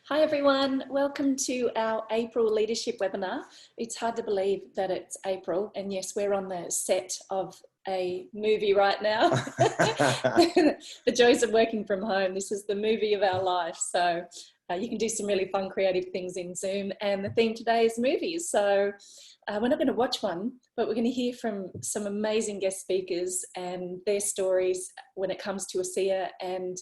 Hi everyone, welcome to our April leadership webinar. It's hard to believe that it's April, and yes, we're on the set of a movie right now. The joys of working from home. This is the movie of our life. So you can do some really fun creative things in Zoom, and the theme today is movies. So we're not going to watch one, but we're going to hear from some amazing guest speakers and their stories when it comes to ASEA and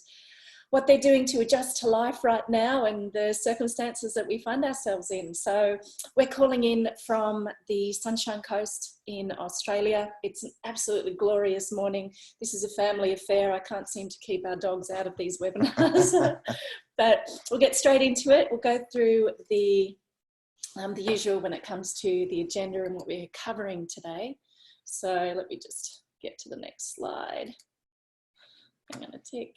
what they're doing to adjust to life right now and the circumstances that we find ourselves in. So we're calling in from the Sunshine Coast in Australia. It's an absolutely glorious morning. This is a family affair. I can't seem to keep our dogs out of these webinars, but we'll get straight into it. We'll go through the usual when it comes to the agenda and what we're covering today. So let me just get to the next slide. I'm going to tick.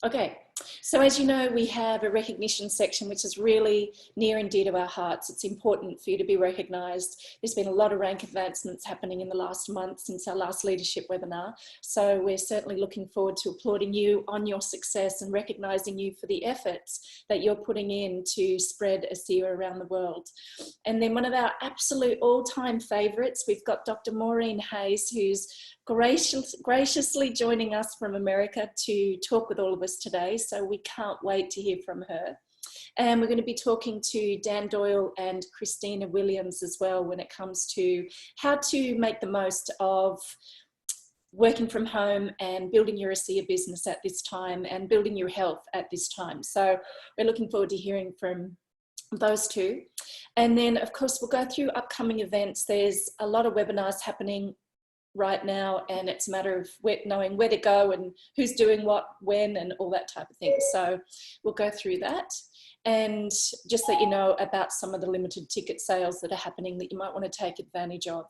Okay, so as you know, we have a recognition section, which is really near and dear to our hearts. It's important for you to be recognised. There's been a lot of rank advancements happening in the last month since our last leadership webinar. So we're certainly looking forward to applauding you on your success and recognising you for the efforts that you're putting in to spread ASEA around the world. And then one of our absolute all-time favourites, we've got Dr. Moureen Hays, who's graciously joining us from America to talk with all of us today. So we can't wait to hear from her. And we're going to be talking to Dan Doyle and Cristina Williams as well when it comes to how to make the most of working from home and building your ASEA business at this time and building your health at this time. So we're looking forward to hearing from those two. And then of course we'll go through upcoming events. There's a lot of webinars happening right now, and it's a matter of knowing where to go and who's doing what, when, and all that type of thing. So we'll go through that and just let you know about some of the limited ticket sales that are happening that you might want to take advantage of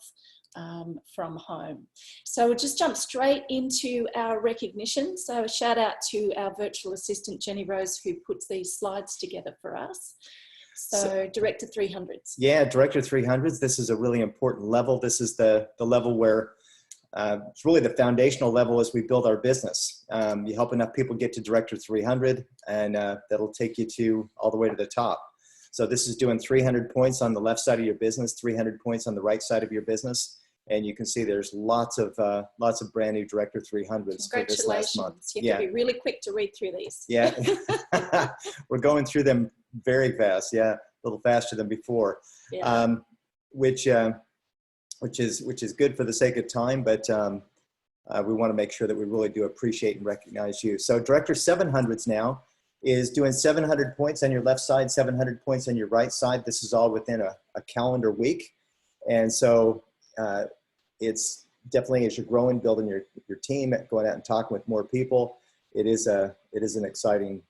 from home. So we'll just jump straight into our recognition. So a shout out to our virtual assistant, Jenny Rose, who puts these slides together for us. So Director 300s. Yeah, Director 300s. This is a really important level. This is the level where it's really the foundational level as we build our business. You help enough people get to Director 300, and that'll take you to all the way to the top. So this is doing 300 points on the left side of your business, 300 points on the right side of your business, and you can see there's lots of brand new Director 300s for this last month. You have to be really quick to read through these. Yeah, we're going through them very fast. Yeah, a little faster than before, yeah. Which is good for the sake of time, but we want to make sure that we really do appreciate and recognize you. So Director 700s now is doing 700 points on your left side, 700 points on your right side. This is all within a calendar week. And so it's definitely, as you're growing, building your team, going out and talking with more people, it is an exciting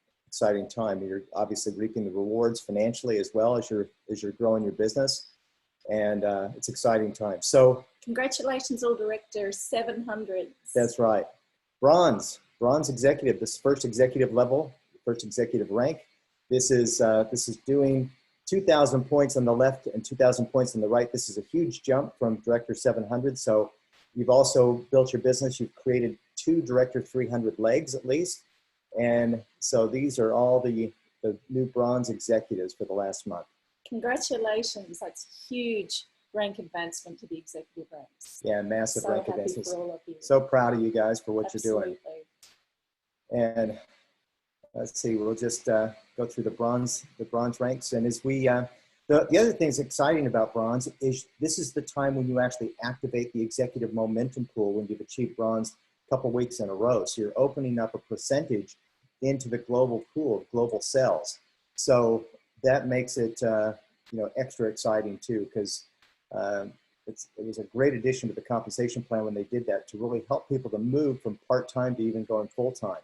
time. You're obviously reaping the rewards financially as well as you're growing your business. And it's exciting time. So congratulations, all Director 700. That's right. Bronze executive. This first executive level, first executive rank. This is doing 2,000 points on the left and 2,000 points on the right. This is a huge jump from Director 700. So you've also built your business. You've created 2 Director 300 legs at least. And so these are all the new bronze executives for the last month. Congratulations, that's huge rank advancement to the executive ranks. Yeah, massive rank advancement. For all of you. So proud of you guys for what Absolutely. You're doing. And let's see, we'll just go through the bronze ranks. And as we, the other thing that's exciting about bronze is this is the time when you actually activate the executive momentum pool when you've achieved bronze a couple weeks in a row. So you're opening up a percentage into the global pool of global sales. So that makes it extra exciting too, because it was a great addition to the compensation plan when they did that to really help people to move from part-time to even going full-time.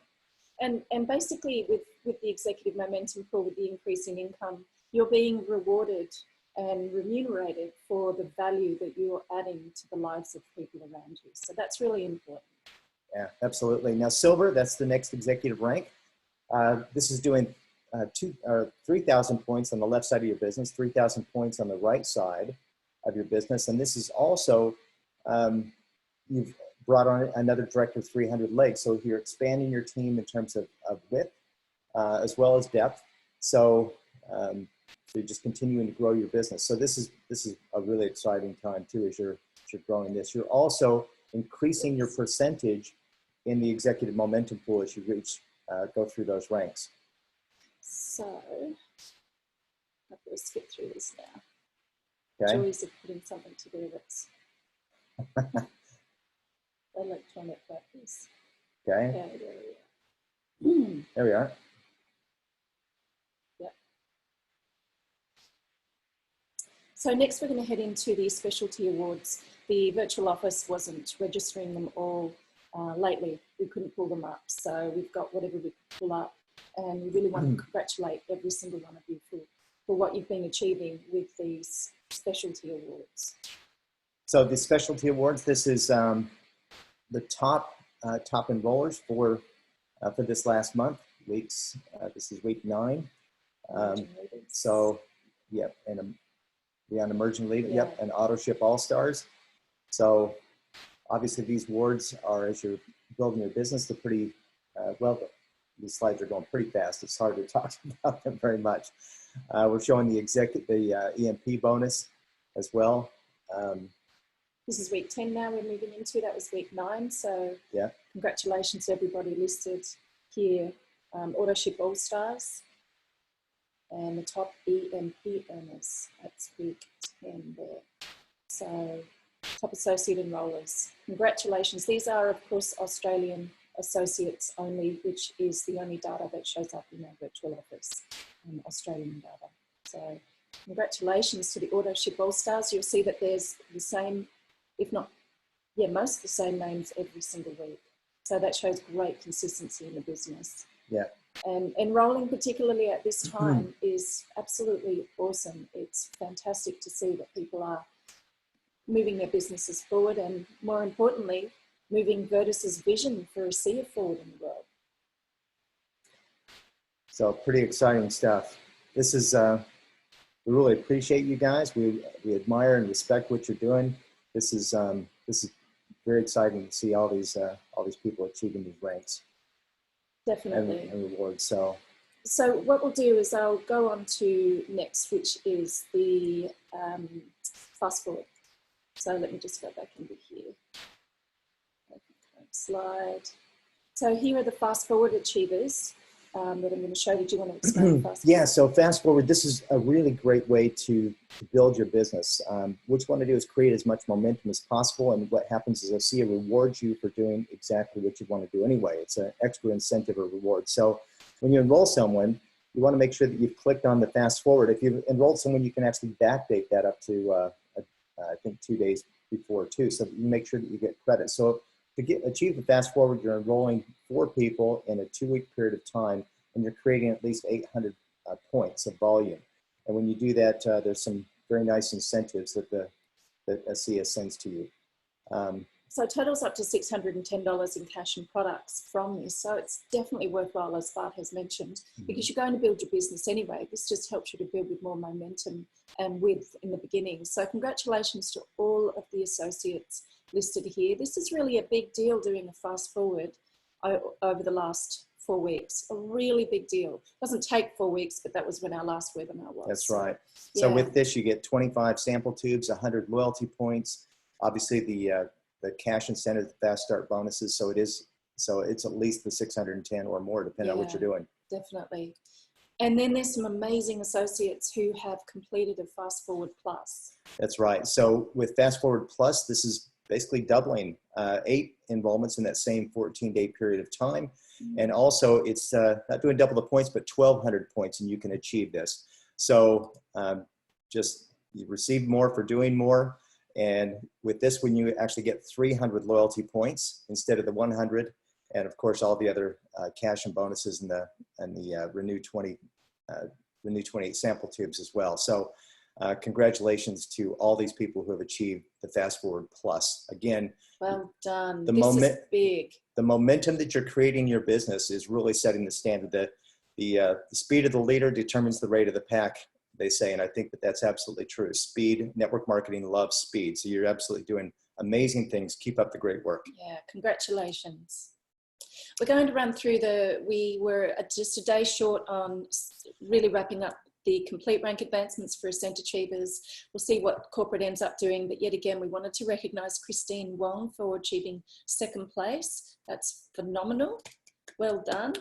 And basically with the executive momentum pool, with the increase in income, you're being rewarded and remunerated for the value that you're adding to the lives of people around you. So that's really important. Yeah, absolutely. Now silver, that's the next executive rank. This is doing 3,000 points on the left side of your business, 3,000 points on the right side of your business. And this is also, brought on another director of 300 legs. So you're expanding your team in terms of width as well as depth. So, so you're just continuing to grow your business. So this is a really exciting time too as you're growing this. You're also increasing your percentage in the executive momentum pool as you go through those ranks. So I'll just skip through this now. Okay. Joys of putting something together that's electronic like this. Okay. Okay, there we are. There we are. Yep. So next we're going to head into the specialty awards. The virtual office wasn't registering them all lately. We couldn't pull them up. So we've got whatever we could pull up. And we really want to congratulate every single one of you for what you've been achieving with these specialty awards. So the specialty awards, this is the top enrollers for this last month. This is week 9. So, yep, and beyond emerging leader, yeah. Yep, and auto ship all stars. So obviously these awards are, as you're building your business, they're pretty well. These slides are going pretty fast. It's hard to talk about them very much. We're showing the EMP bonus as well. This is week 10 now we're moving into. That was week 9. So yeah, congratulations to everybody listed here. Auto Ship All Stars and the top EMP earners. That's week 10 there. So top associate enrollers. Congratulations. These are, of course, Australian associates only, which is the only data that shows up in our virtual office, Australian data. So congratulations to the Auto Ship All Stars. You'll see that there's the same, if not, yeah, most of the same names every single week. So that shows great consistency in the business. Yeah. And enrolling particularly at this time is absolutely awesome. It's fantastic to see that people are moving their businesses forward and, more importantly, moving Virtus's vision for ASEA forward in the world. So pretty exciting stuff. This is, we really appreciate you guys. We admire and respect what you're doing. This is very exciting to see all these people achieving these ranks. Definitely. And rewards. So what we'll do is I'll go on to next, which is the fast forward. So let me just go back into here. Slide. So here are the fast forward achievers that I'm going to show. Did you want to explain fast forward? Yeah, so fast forward, this is a really great way to build your business. What you want to do is create as much momentum as possible, and what happens is ASEA rewards you for doing exactly what you want to do anyway. It's an extra incentive or reward. So when you enroll someone, you want to make sure that you've clicked on the fast forward. If you've enrolled someone, you can actually backdate that up to I think 2 days before too, so that you make sure that you get credit. So to achieve the fast forward, you're enrolling 4 people in a 2-week period of time, and you're creating at least 800 points of volume. And when you do that, there's some very nice incentives that ASEA sends to you. So total's up to $610 in cash and products from this. So it's definitely worthwhile, as Bart has mentioned, because you're going to build your business anyway. This just helps you to build with more momentum and width in the beginning. So congratulations to all of the associates listed here. This is really a big deal doing a fast forward over the last 4 weeks. A really big deal. It doesn't take 4 weeks, but that was when our last webinar was. That's right. So yeah. With this, you get 25 sample tubes, 100 loyalty points, obviously the cash incentive, the fast start bonuses. So it's at least the 610 or more, depending on what you're doing. Definitely. And then there's some amazing associates who have completed a Fast Forward Plus. That's right. So with Fast Forward Plus, this is basically doubling 8 enrollments in that same 14-day period of time. And also it's not doing double the points, but 1,200 points, and you can achieve this. So just you receive more for doing more. And with this, when you actually get 300 loyalty points instead of the 100, and of course all the other cash and bonuses and the Renew 28 sample tubes as well. So congratulations to all these people who have achieved the Fast Forward Plus. Again, well done. This is big. The momentum that you're creating in your business is really setting the standard. The speed of the leader determines the rate of the pack, they say, and I think that that's absolutely true. Speed, network marketing loves speed. So you're absolutely doing amazing things. Keep up the great work. Yeah, congratulations. We're going to run through we were just a day short on really wrapping up the complete rank advancements for Ascent Achievers. We'll see what corporate ends up doing, but yet again, we wanted to recognise Christine Wong for achieving 2nd place. That's phenomenal. Well done.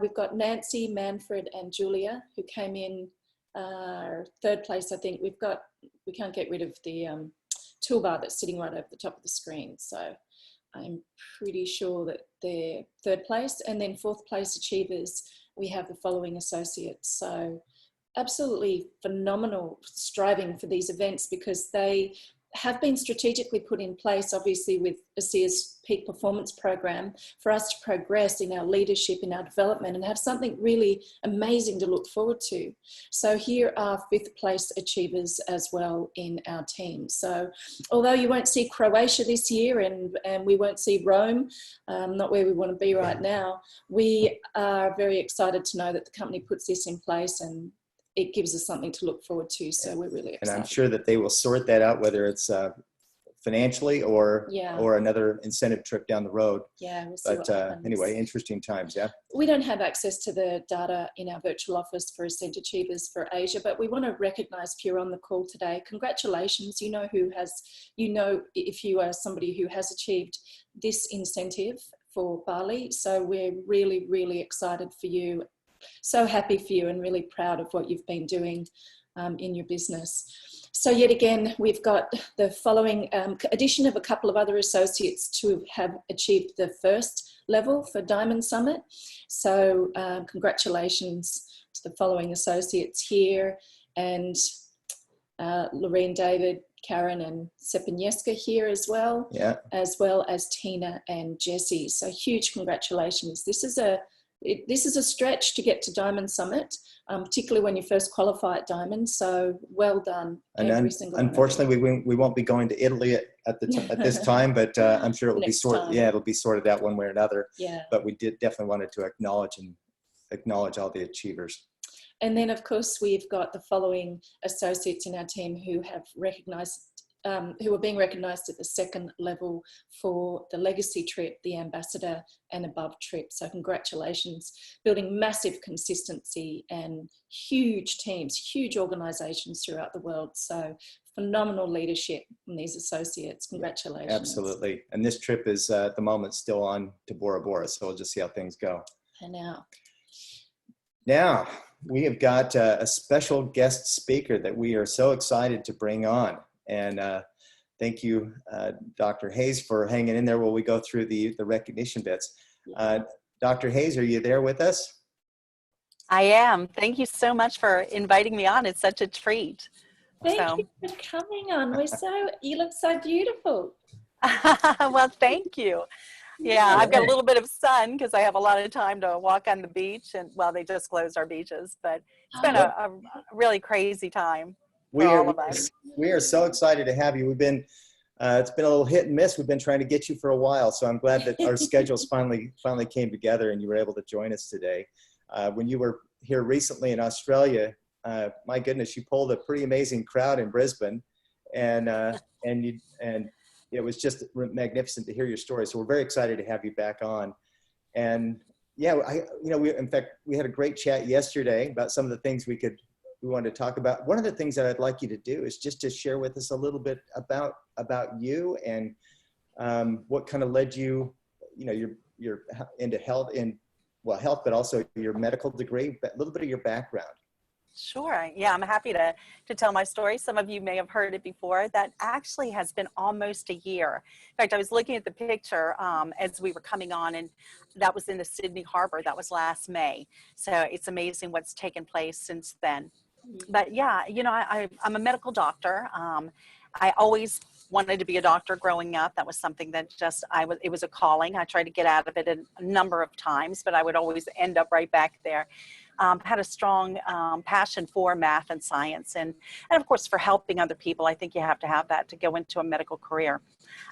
We've got Nancy, Manfred and Julia who came in 3rd place, I think. We can't get rid of the toolbar that's sitting right over the top of the screen. So I'm pretty sure that they're 3rd place. And then 4th place achievers, we have the following associates. So absolutely phenomenal striving for these events, because they have been strategically put in place, obviously with ASEA's Peak Performance Program, for us to progress in our leadership, in our development, and have something really amazing to look forward to. So here are 5th place achievers as well in our team. So although you won't see Croatia this year and we won't see Rome, not where we want to be right now, we are very excited to know that the company puts this in place, and it gives us something to look forward to. So we're really excited. And I'm sure that they will sort that out, whether it's financially or another incentive trip down the road. Yeah, we'll see but what happens. Anyway, interesting times, yeah. We don't have access to the data in our virtual office for Ascent Achievers for Asia, but we want to recognise, if you're on the call today, congratulations. You know if you are somebody who has achieved this incentive for Bali. So we're really, really excited for you. So happy for you and really proud of what you've been doing in your business. So yet again, we've got the following addition of a couple of other associates to have achieved the 1st level for Diamond Summit. So congratulations to the following associates here, and Lorraine, David, Karen and Sepenyeska here as well, as well as Tina and Jessie. So huge congratulations. This is a stretch to get to Diamond Summit, particularly when you first qualify at Diamond. So well done. And unfortunately, we won't be going to Italy at this time, but I'm sure it will be sorted. Yeah, it'll be sorted out one way or another. Yeah. But we definitely wanted to acknowledge all the achievers. And then, of course, we've got the following associates in our team who have recognized. Who are being recognised at the 2nd level for the Legacy trip, the Ambassador and Above trip. So congratulations, building massive consistency and huge teams, huge organisations throughout the world. So phenomenal leadership from these associates. Congratulations. Absolutely. And this trip is at the moment still on to Bora Bora, so we'll just see how things go. And now we have got a special guest speaker that we are so excited to bring on. And thank you, Dr. Hays, for hanging in there while we go through the recognition bits. Dr. Hays, are you there with us? I am. Thank you so much for inviting me on. It's such a treat. Thank you for coming on. You look so beautiful. Well, thank you. Yeah, I've got a little bit of sun because I have a lot of time to walk on the beach, and well, they just closed our beaches, but it's been a really crazy time. We are so excited to have you. We've been, it's been a little hit and miss. We've been trying to get you for a while, so I'm glad that our schedules finally came together and you were able to join us today. When you were here recently in Australia, my goodness, you pulled a pretty amazing crowd in Brisbane, and it was just magnificent to hear your story. So we're very excited to have you back on. And yeah, in fact, we had a great chat yesterday about some of the things we wanted to talk about. One of the things that I'd like you to do is just to share with us a little bit about you and what kind of led you, you're into health, but also your medical degree, but a little bit of your background. Sure. Yeah, I'm happy to tell my story. Some of you may have heard it before. That actually has been almost a year. In fact, I was looking at the picture as we were coming on, and that was in the Sydney Harbor. That was last May. So it's amazing what's taken place since then. But yeah, I'm a medical doctor. I always wanted to be a doctor growing up. That was something that it was a calling. I tried to get out of it a number of times, but I would always end up right back there. had a strong passion for math and science, and of course for helping other people. I think you have to have that to go into a medical career.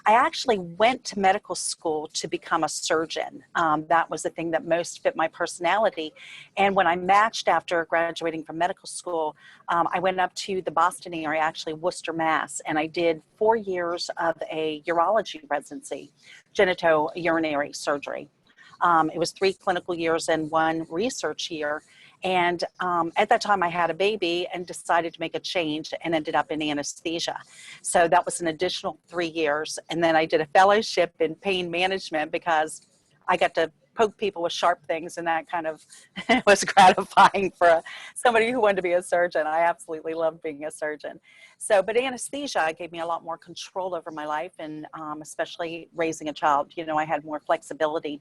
I actually went to medical school to become a surgeon. That was the thing that most fit my personality. And when I matched after graduating from medical school, I went up to the Boston area, actually Worcester, Mass, and I did 4 years of a urology residency, genitourinary surgery. It was 3 clinical years and 1 research year. And at that time I had a baby and decided to make a change and ended up in anesthesia. So that was an additional 3 years. And then I did a fellowship in pain management because I got to poke people with sharp things, and that kind of was gratifying for somebody who wanted to be a surgeon. I absolutely loved being a surgeon. So, but anesthesia gave me a lot more control over my life, and especially raising a child, you know, I had more flexibility.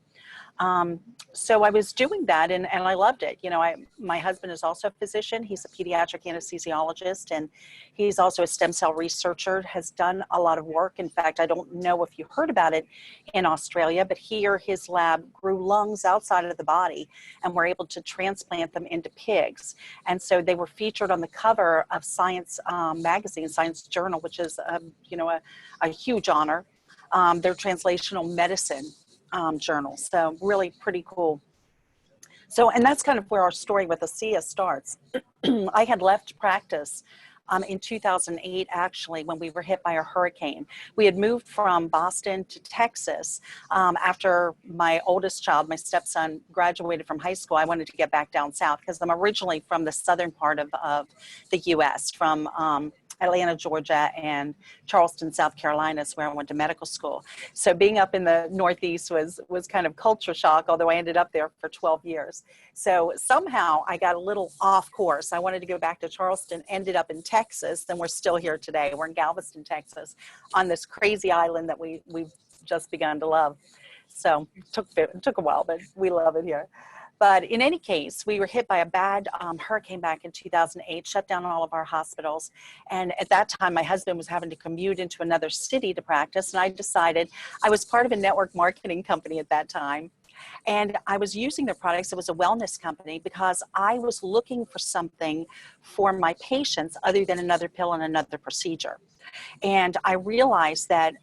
So I was doing that, and I loved it. You know, my husband is also a physician. He's a pediatric anesthesiologist, and he's also a stem cell researcher, has done a lot of work. In fact, I don't know if you heard about it in Australia, but here his lab grew lungs outside of the body and were able to transplant them into pigs. And so they were featured on the cover of Science magazine, Science Journal, which is, you know, a huge honor. Their translational medicine journal. So really pretty cool. So, and that's kind of where our story with ASEA starts. I had left practice in 2008, actually, when we were hit by a hurricane. We had moved from Boston to Texas after my oldest child, my stepson, graduated from high school. I wanted to get back down south because I'm originally from the southern part of the U.S., from Atlanta, Georgia, and Charleston, South Carolina is where I went to medical school. So being up in the Northeast was kind of culture shock, although I ended up there for 12 years. So somehow I got a little off course. I wanted to go back to Charleston, ended up in Texas, and we're still here today. We're in Galveston, Texas, on this crazy island that we've just begun to love. So it took a while, but we love it here. But in any case, we were hit by a bad hurricane back in 2008, shut down all of our hospitals. And at that time, my husband was having to commute into another city to practice. And I decided, I was part of a network marketing company at that time. And I was using their products. It was a wellness company because I was looking for something for my patients other than another pill and another procedure. And I realized that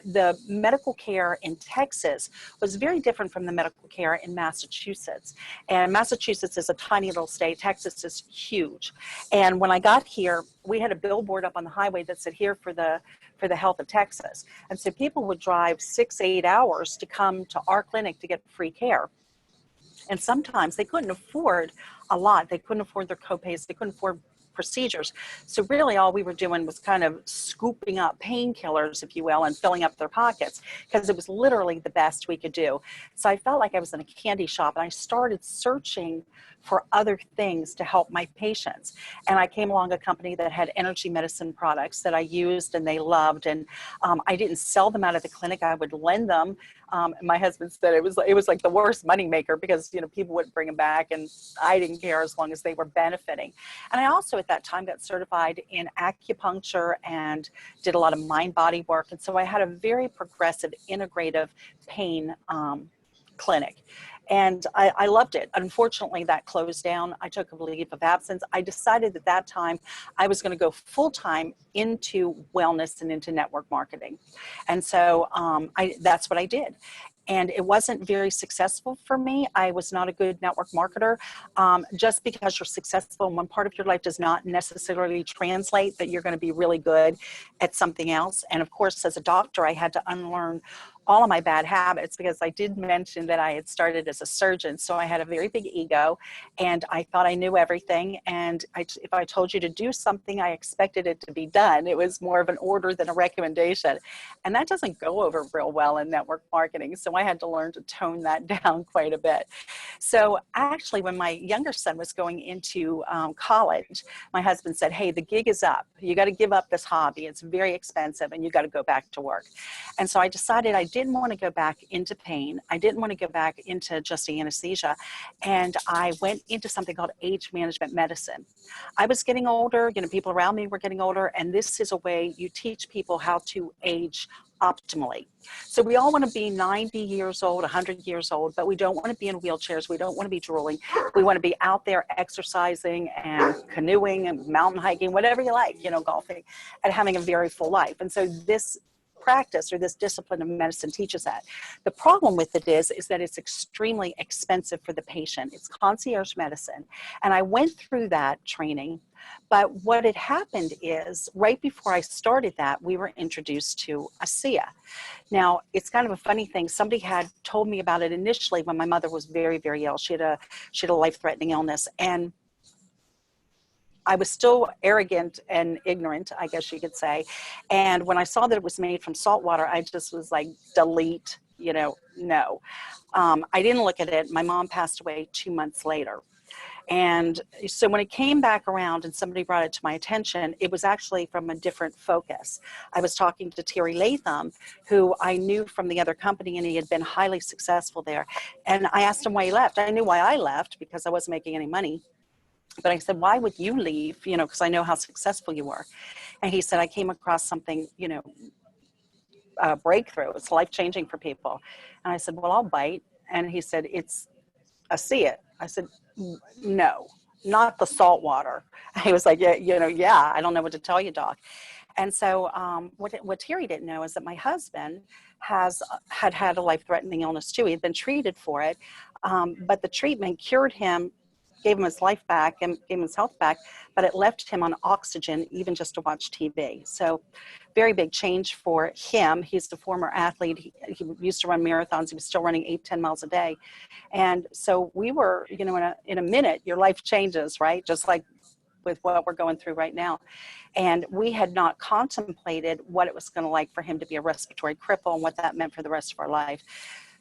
the medical care in Texas was very different from the medical care in Massachusetts. And Massachusetts is a tiny little state. Texas is huge. And when I got here, we had a billboard up on the highway that said, "Here for the health of Texas." And so people would drive 6-8 hours to come to our clinic to get free care. And sometimes they couldn't afford a lot. They couldn't afford their copays. They couldn't afford procedures. So really all we were doing was kind of scooping up painkillers, if you will, and filling up their pockets because it was literally the best we could do. So I felt like I was in a candy shop, and I started searching for other things to help my patients. And I came along a company that had energy medicine products that I used and they loved. And I didn't sell them out of the clinic. I would lend them. My husband said it was like the worst moneymaker because, you know, people wouldn't bring them back, and I didn't care as long as they were benefiting. And I also at that time got certified in acupuncture and did a lot of mind-body work. And so I had a very progressive, integrative pain clinic. And I loved it. Unfortunately, that closed down. I took a leave of absence. I decided at that time I was going to go full-time into wellness and into network marketing. And so that's what I did. And it wasn't very successful for me. I was not a good network marketer. Just because you're successful in one part of your life does not necessarily translate that you're going to be really good at something else. And of course, as a doctor, I had to unlearn all of my bad habits because I did mention that I had started as a surgeon. So I had a very big ego and I thought I knew everything. And if I told you to do something, I expected it to be done. It was more of an order than a recommendation. And that doesn't go over real well in network marketing. So I had to learn to tone that down quite a bit. So actually, when my younger son was going into college, my husband said, "Hey, the gig is up. You got to give up this hobby. It's very expensive and you got to go back to work." And so I decided I didn't want to go back into pain. I didn't want to go back into just anesthesia. And I went into something called age management medicine. I was getting older, you know, people around me were getting older. And this is a way you teach people how to age optimally. So we all want to be 90 years old, 100 years old, but we don't want to be in wheelchairs. We don't want to be drooling. We want to be out there exercising and canoeing and mountain hiking, whatever you like, you know, golfing, and having a very full life. And so this practice or this discipline of medicine teaches that. The problem with it is that it's extremely expensive for the patient. It's concierge medicine. And I went through that training, but what had happened is right before I started that, we were introduced to ASEA. Now, it's kind of a funny thing. Somebody had told me about it initially when my mother was very, very ill. She had a life-threatening illness, and I was still arrogant and ignorant, I guess you could say. And when I saw that it was made from salt water, I just was like, delete, you know, no. I didn't look at it. My mom passed away 2 months later. And so when it came back around and somebody brought it to my attention, it was actually from a different focus. I was talking to Terry Latham, who I knew from the other company, and he had been highly successful there. And I asked him why he left. I knew why I left, because I wasn't making any money. But I said, why would you leave? You know, because I know how successful you were. And he said, I came across something, you know, a breakthrough. It's life-changing for people. And I said, well, I'll bite. And he said, it's ASEA. I said, no, not the salt water. He was like, yeah, you know, yeah, I don't know what to tell you, doc. And so what Terry didn't know is that my husband had a life-threatening illness too. He had been treated for it, but the treatment cured him, gave him his life back and gave him his health back, but it left him on oxygen even just to watch TV. So very big change for him. He's a former athlete. He used to run marathons. He was still running 8-10 miles a day. And so we were, you know, in a minute, your life changes, right? Just like with what we're going through right now. And we had not contemplated what it was going to like for him to be a respiratory cripple and what that meant for the rest of our life.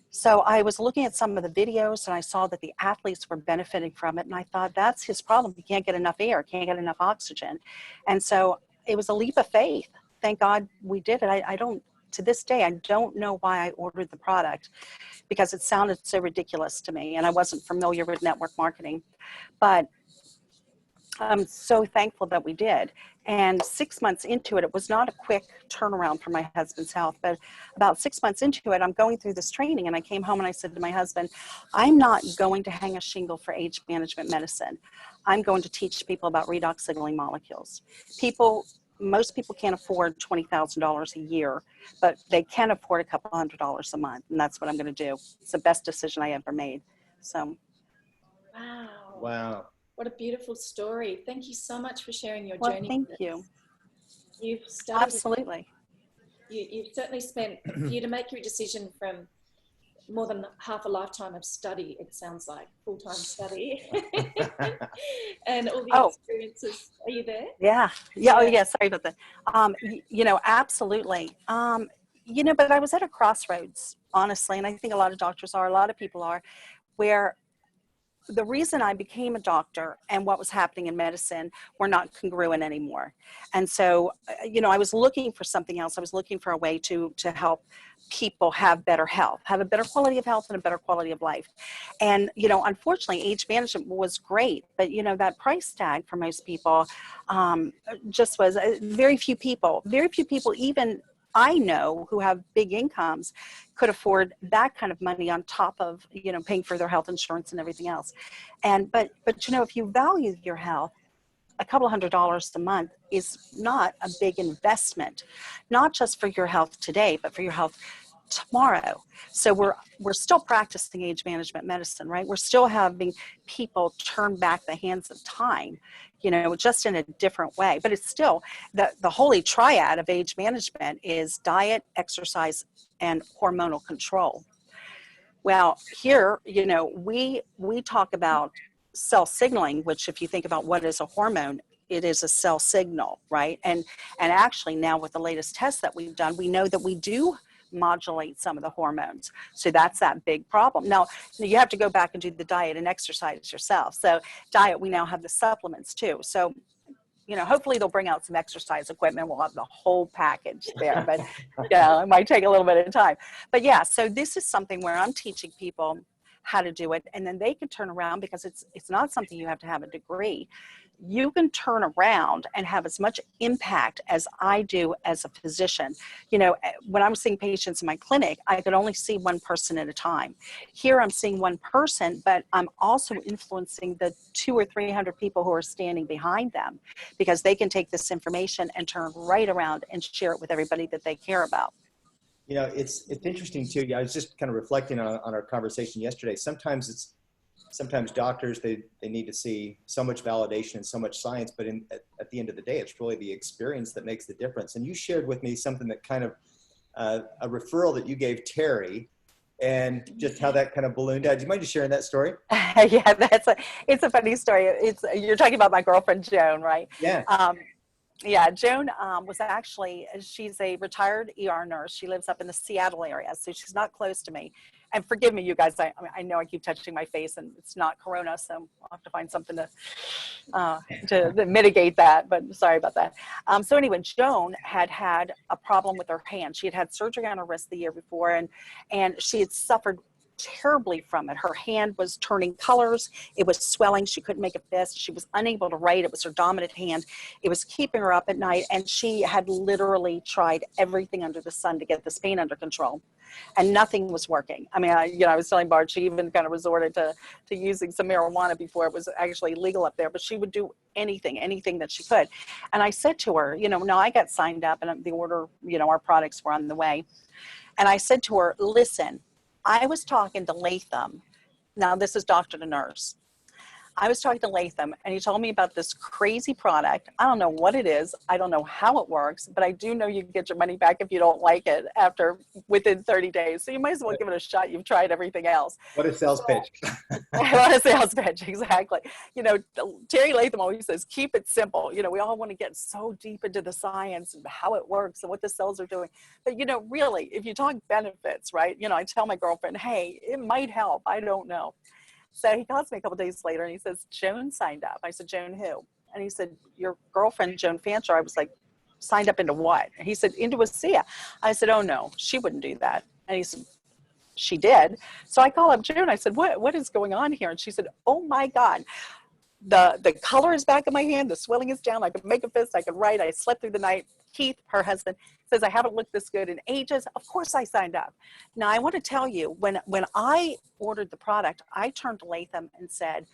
So I was looking at some of the videos and I saw that the athletes were benefiting from it. And I thought, that's his problem. He can't get enough air, can't get enough oxygen. And so it was a leap of faith. Thank God we did it. I don't, to this day, I don't know why I ordered the product, because it sounded so ridiculous to me. And I wasn't familiar with network marketing, but I'm so thankful that we did. And 6 months into it, it was not a quick turnaround for my husband's health, but about 6 months into it, I'm going through this training and I came home and I said to my husband, I'm not going to hang a shingle for age management medicine. I'm going to teach people about redox signaling molecules. Most people can't afford $20,000 a year, but they can afford a couple $100 a month. And that's what I'm going to do. It's the best decision I ever made. So. Wow. Wow. What a beautiful story. Thank you so much for sharing your Well, journey. thank you. You've studied. Absolutely. You've certainly spent, for you to make your decision from more than half a lifetime of study, it sounds like, full-time study. And all the experiences. Are you there? Yeah. Oh, yeah. Sorry about that. You know, absolutely. You know, but I was at a crossroads, honestly, and I think a lot of doctors are, a lot of people are, where the reason I became a doctor and what was happening in medicine were not congruent anymore. And so, you know, I was looking for something else. I was looking for a way to help people have better health, have a better quality of health and a better quality of life. And, you know, unfortunately, age management was great, but, you know, that price tag for most people just was very few people even I know who have big incomes could afford that kind of money on top of, you know, paying for their health insurance and everything else. And, but, you know, if you value your health, a couple $100s a month is not a big investment, not just for your health today, but for your health tomorrow. So we're still practicing age management medicine, right? We're still having people turn back the hands of time, you know, just in a different way. But it's still the holy triad of age management is diet, exercise, and hormonal control. Well, here, you know, we talk about cell signaling, which if you think about what is a hormone, it is a cell signal, right? And actually now with the latest tests that we've done, we know that we do modulate some of the hormones. So that's that big problem. Now, you have to go back and do the diet and exercise yourself. So diet, we now have the supplements too. So, you know, hopefully they'll bring out some exercise equipment. We'll have the whole package there, but yeah, it might take a little bit of time. But yeah, so this is something where I'm teaching people how to do it, and then they can turn around, because it's not something you have to have a degree. you can turn around and have as much impact as I do as a physician. You know, when I was seeing patients in my clinic, I could only see one person at a time. Here I'm seeing one person, but I'm also influencing the 200 or 300 people who are standing behind them, because they can take this information and turn right around and share it with everybody that they care about. You know, it's interesting too. I was just kind of reflecting on our conversation yesterday. Sometimes doctors, they need to see so much validation and so much science, but at the end of the day, it's really the experience that makes the difference. And you shared with me something that kind of, a referral that you gave Terry, and just how that kind of ballooned out. Do you mind just sharing that story? Yeah, it's a funny story. You're talking about my girlfriend, Joan, right? Yeah. Yeah, Joan she's a retired ER nurse. She lives up in the Seattle area, so she's not close to me. And forgive me, you guys, I know I keep touching my face and it's not Corona, so I'll have to find something to mitigate that, but sorry about that. So anyway, Joan had a problem with her hand. She had surgery on her wrist the year before, and she had suffered terribly from it. Her hand was turning colors. It was swelling. She couldn't make a fist. She was unable to write. It was her dominant hand. It was keeping her up at night. And she had literally tried everything under the sun to get this pain under control, and nothing was working. I mean, I was telling Bart, she even kind of resorted to using some marijuana before it was actually legal up there, but she would do anything that she could. And I said to her, now I got signed up and the order, our products were on the way. And I said to her, listen, I was talking to Latham. Now, this is doctor to nurse. I was talking to Latham, and he told me about this crazy product. I don't know what it is. I don't know how it works, but I do know you can get your money back if you don't like it within 30 days. So you might as well give it a shot. You've tried everything else. What a sales pitch. What a sales pitch, exactly. Terry Latham always says, keep it simple. We all want to get so deep into the science and how it works and what the cells are doing. But, really, if you talk benefits, right, I tell my girlfriend, hey, it might help. I don't know. So he calls me a couple days later and he says, Joan signed up. I said, Joan who? And he said, your girlfriend, Joan Fancher. I was like, signed up into what? And he said, into ASEA. I said, oh no, she wouldn't do that. And he said, she did. So I call up Joan. I said, what is going on here? And she said, oh my God, the color is back in my hand. The swelling is down. I could make a fist. I could write. I slept through the night. Keith, her husband, says, I haven't looked this good in ages. Of course I signed up. Now I want to tell you, when I ordered the product, I turned to Latham and said,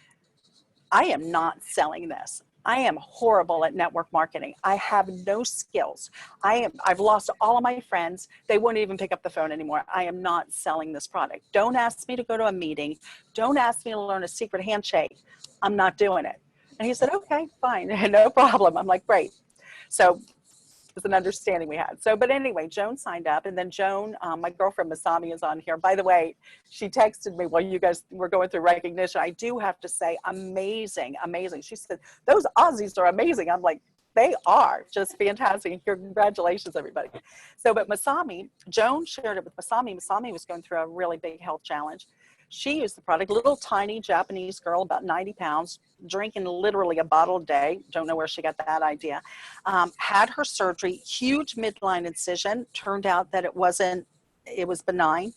I am not selling this. I am horrible at network marketing. I have no skills. I've lost all of my friends. They won't even pick up the phone anymore. I am not selling this product. Don't ask me to go to a meeting. Don't ask me to learn a secret handshake. I'm not doing it. And he said, okay, fine, no problem. I'm like, great. So it's an understanding we had. So, but anyway, Joan signed up, and then Joan, my girlfriend Masami is on here. By the way, she texted me while you guys were going through recognition. I do have to say, amazing. She said, those Aussies are amazing. I'm like, they are just fantastic. Congratulations, everybody. So, but Masami, Joan shared it with Masami. Masami was going through a really big health challenge. She used the product, little tiny Japanese girl, about 90 pounds, drinking literally a bottle a day. Don't know where she got that idea. Had her surgery, huge midline incision. Turned out that it was benign.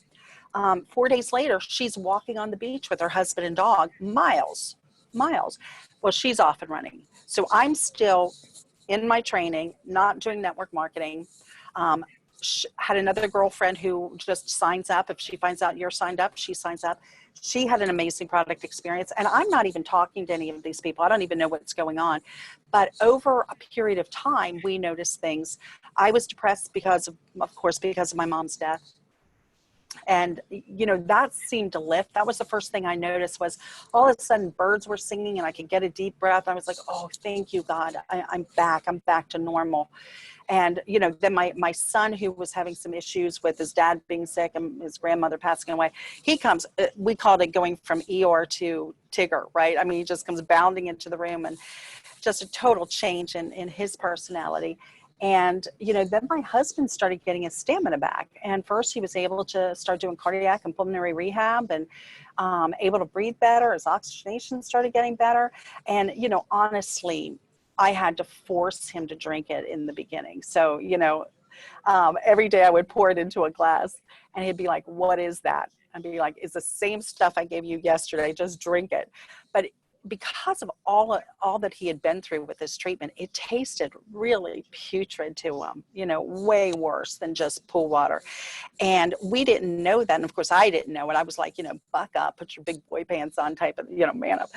4 days later, she's walking on the beach with her husband and dog, miles. Well, she's off and running. So I'm still in my training, not doing network marketing. Had another girlfriend who just signs up. If she finds out you're signed up, she signs up. She had an amazing product experience. And I'm not even talking to any of these people. I don't even know what's going on. But over a period of time, we noticed things. I was depressed because of my mom's death. And, that seemed to lift. That was the first thing I noticed was all of a sudden birds were singing and I could get a deep breath. I was like, oh, thank you, God. I'm back to normal. And, then my son, who was having some issues with his dad being sick and his grandmother passing away, he comes, we called it going from Eeyore to Tigger, right? I mean, he just comes bounding into the room, and just a total change in his personality. And, then my husband started getting his stamina back. And first he was able to start doing cardiac and pulmonary rehab and able to breathe better. His oxygenation started getting better. And, honestly, I had to force him to drink it in the beginning. So, every day I would pour it into a glass and he'd be like, what is that? I'd be like, it's the same stuff I gave you yesterday. Just drink it. But because of all that he had been through with this treatment, it tasted really putrid to him, you know, way worse than just pool water. And we didn't know that. And of course I didn't know it. I was like, you know, buck up, put your big boy pants on type of, you know, man up,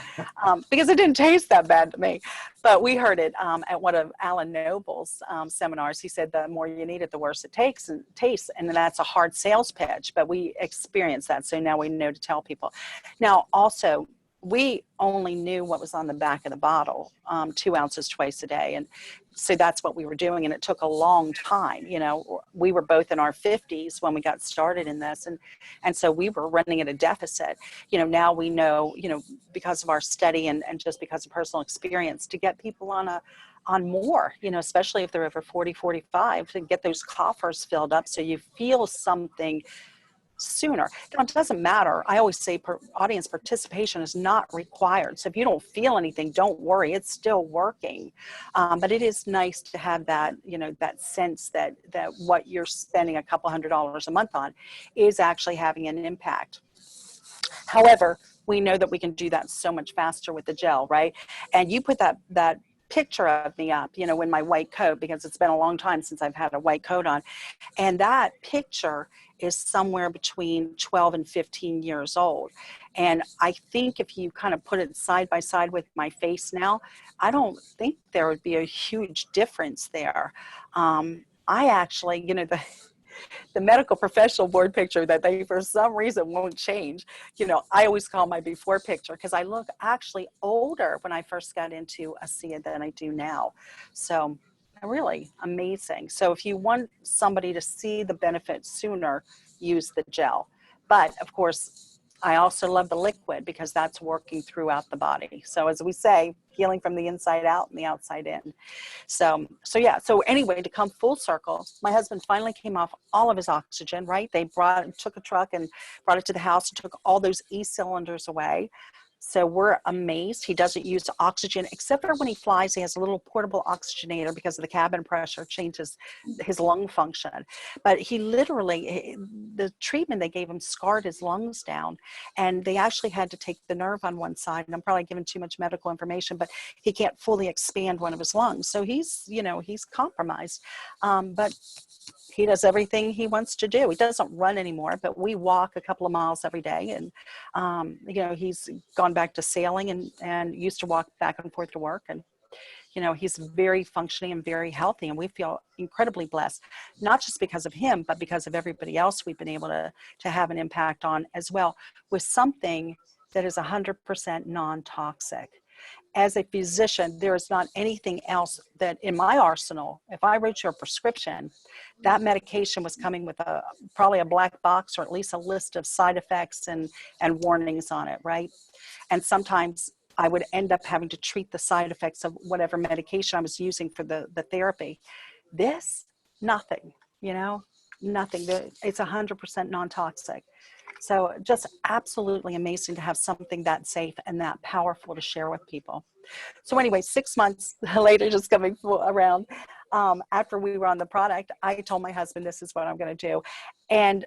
because it didn't taste that bad to me. But we heard it at one of Alan Noble's seminars. He said the more you need it, the worse it tastes. And that's a hard sales pitch, but we experienced that. So now we know to tell people. Now, also, we only knew what was on the back of the bottle, 2 ounces twice a day. And so that's what we were doing. And it took a long time. You know, we were both in our 50s when we got started in this. And so we were running at a deficit. You know, now we know, you know, because of our study and just because of personal experience, to get people on more, you know, especially if they're over 40, 45, to get those coffers filled up so you feel something sooner. Now, it doesn't matter. I always say audience participation is not required. So if you don't feel anything, don't worry. It's still working. But it is nice to have that, you know, that sense that what you're spending a couple $100s a month on is actually having an impact. However, we know that we can do that so much faster with the gel, right? And you put that picture of me up, you know, in my white coat, because it's been a long time since I've had a white coat on. And that picture is somewhere between 12 and 15 years old. And I think if you kind of put it side by side with my face now, I don't think there would be a huge difference there. I actually, you know, the medical professional board picture that they for some reason won't change, you know, I always call my before picture, because I look actually older when I first got into ASEA than I do now. So really amazing. So if you want somebody to see the benefits sooner, use the gel. But of course, I also love the liquid because that's working throughout the body. So as we say, healing from the inside out and the outside in. So yeah. So anyway, to come full circle, my husband finally came off all of his oxygen, right? They took a truck and brought it to the house and took all those cylinders away. So we're amazed. He doesn't use oxygen, except for when he flies. He has a little portable oxygenator because of the cabin pressure changes his lung function. But he literally, the treatment they gave him scarred his lungs down. And they actually had to take the nerve on one side. And I'm probably giving too much medical information, but he can't fully expand one of his lungs. So he's, you know, he's compromised. But he does everything he wants to do. He doesn't run anymore, but we walk a couple of miles every day. And, you know, he's gone back to sailing and used to walk back and forth to work. And, you know, he's very functioning and very healthy. And we feel incredibly blessed, not just because of him, but because of everybody else we've been able to have an impact on as well, with something that is 100% non-toxic. As a physician, there is not anything else that in my arsenal, if I wrote you a prescription, that medication was coming with probably a black box or at least a list of side effects and warnings on it, right? And sometimes I would end up having to treat the side effects of whatever medication I was using for the therapy. This, nothing, you know, nothing. It's 100% non-toxic. So just absolutely amazing to have something that safe and that powerful to share with people. So anyway, 6 months later, just coming around, after we were on the product, I told my husband, this is what I'm going to do. And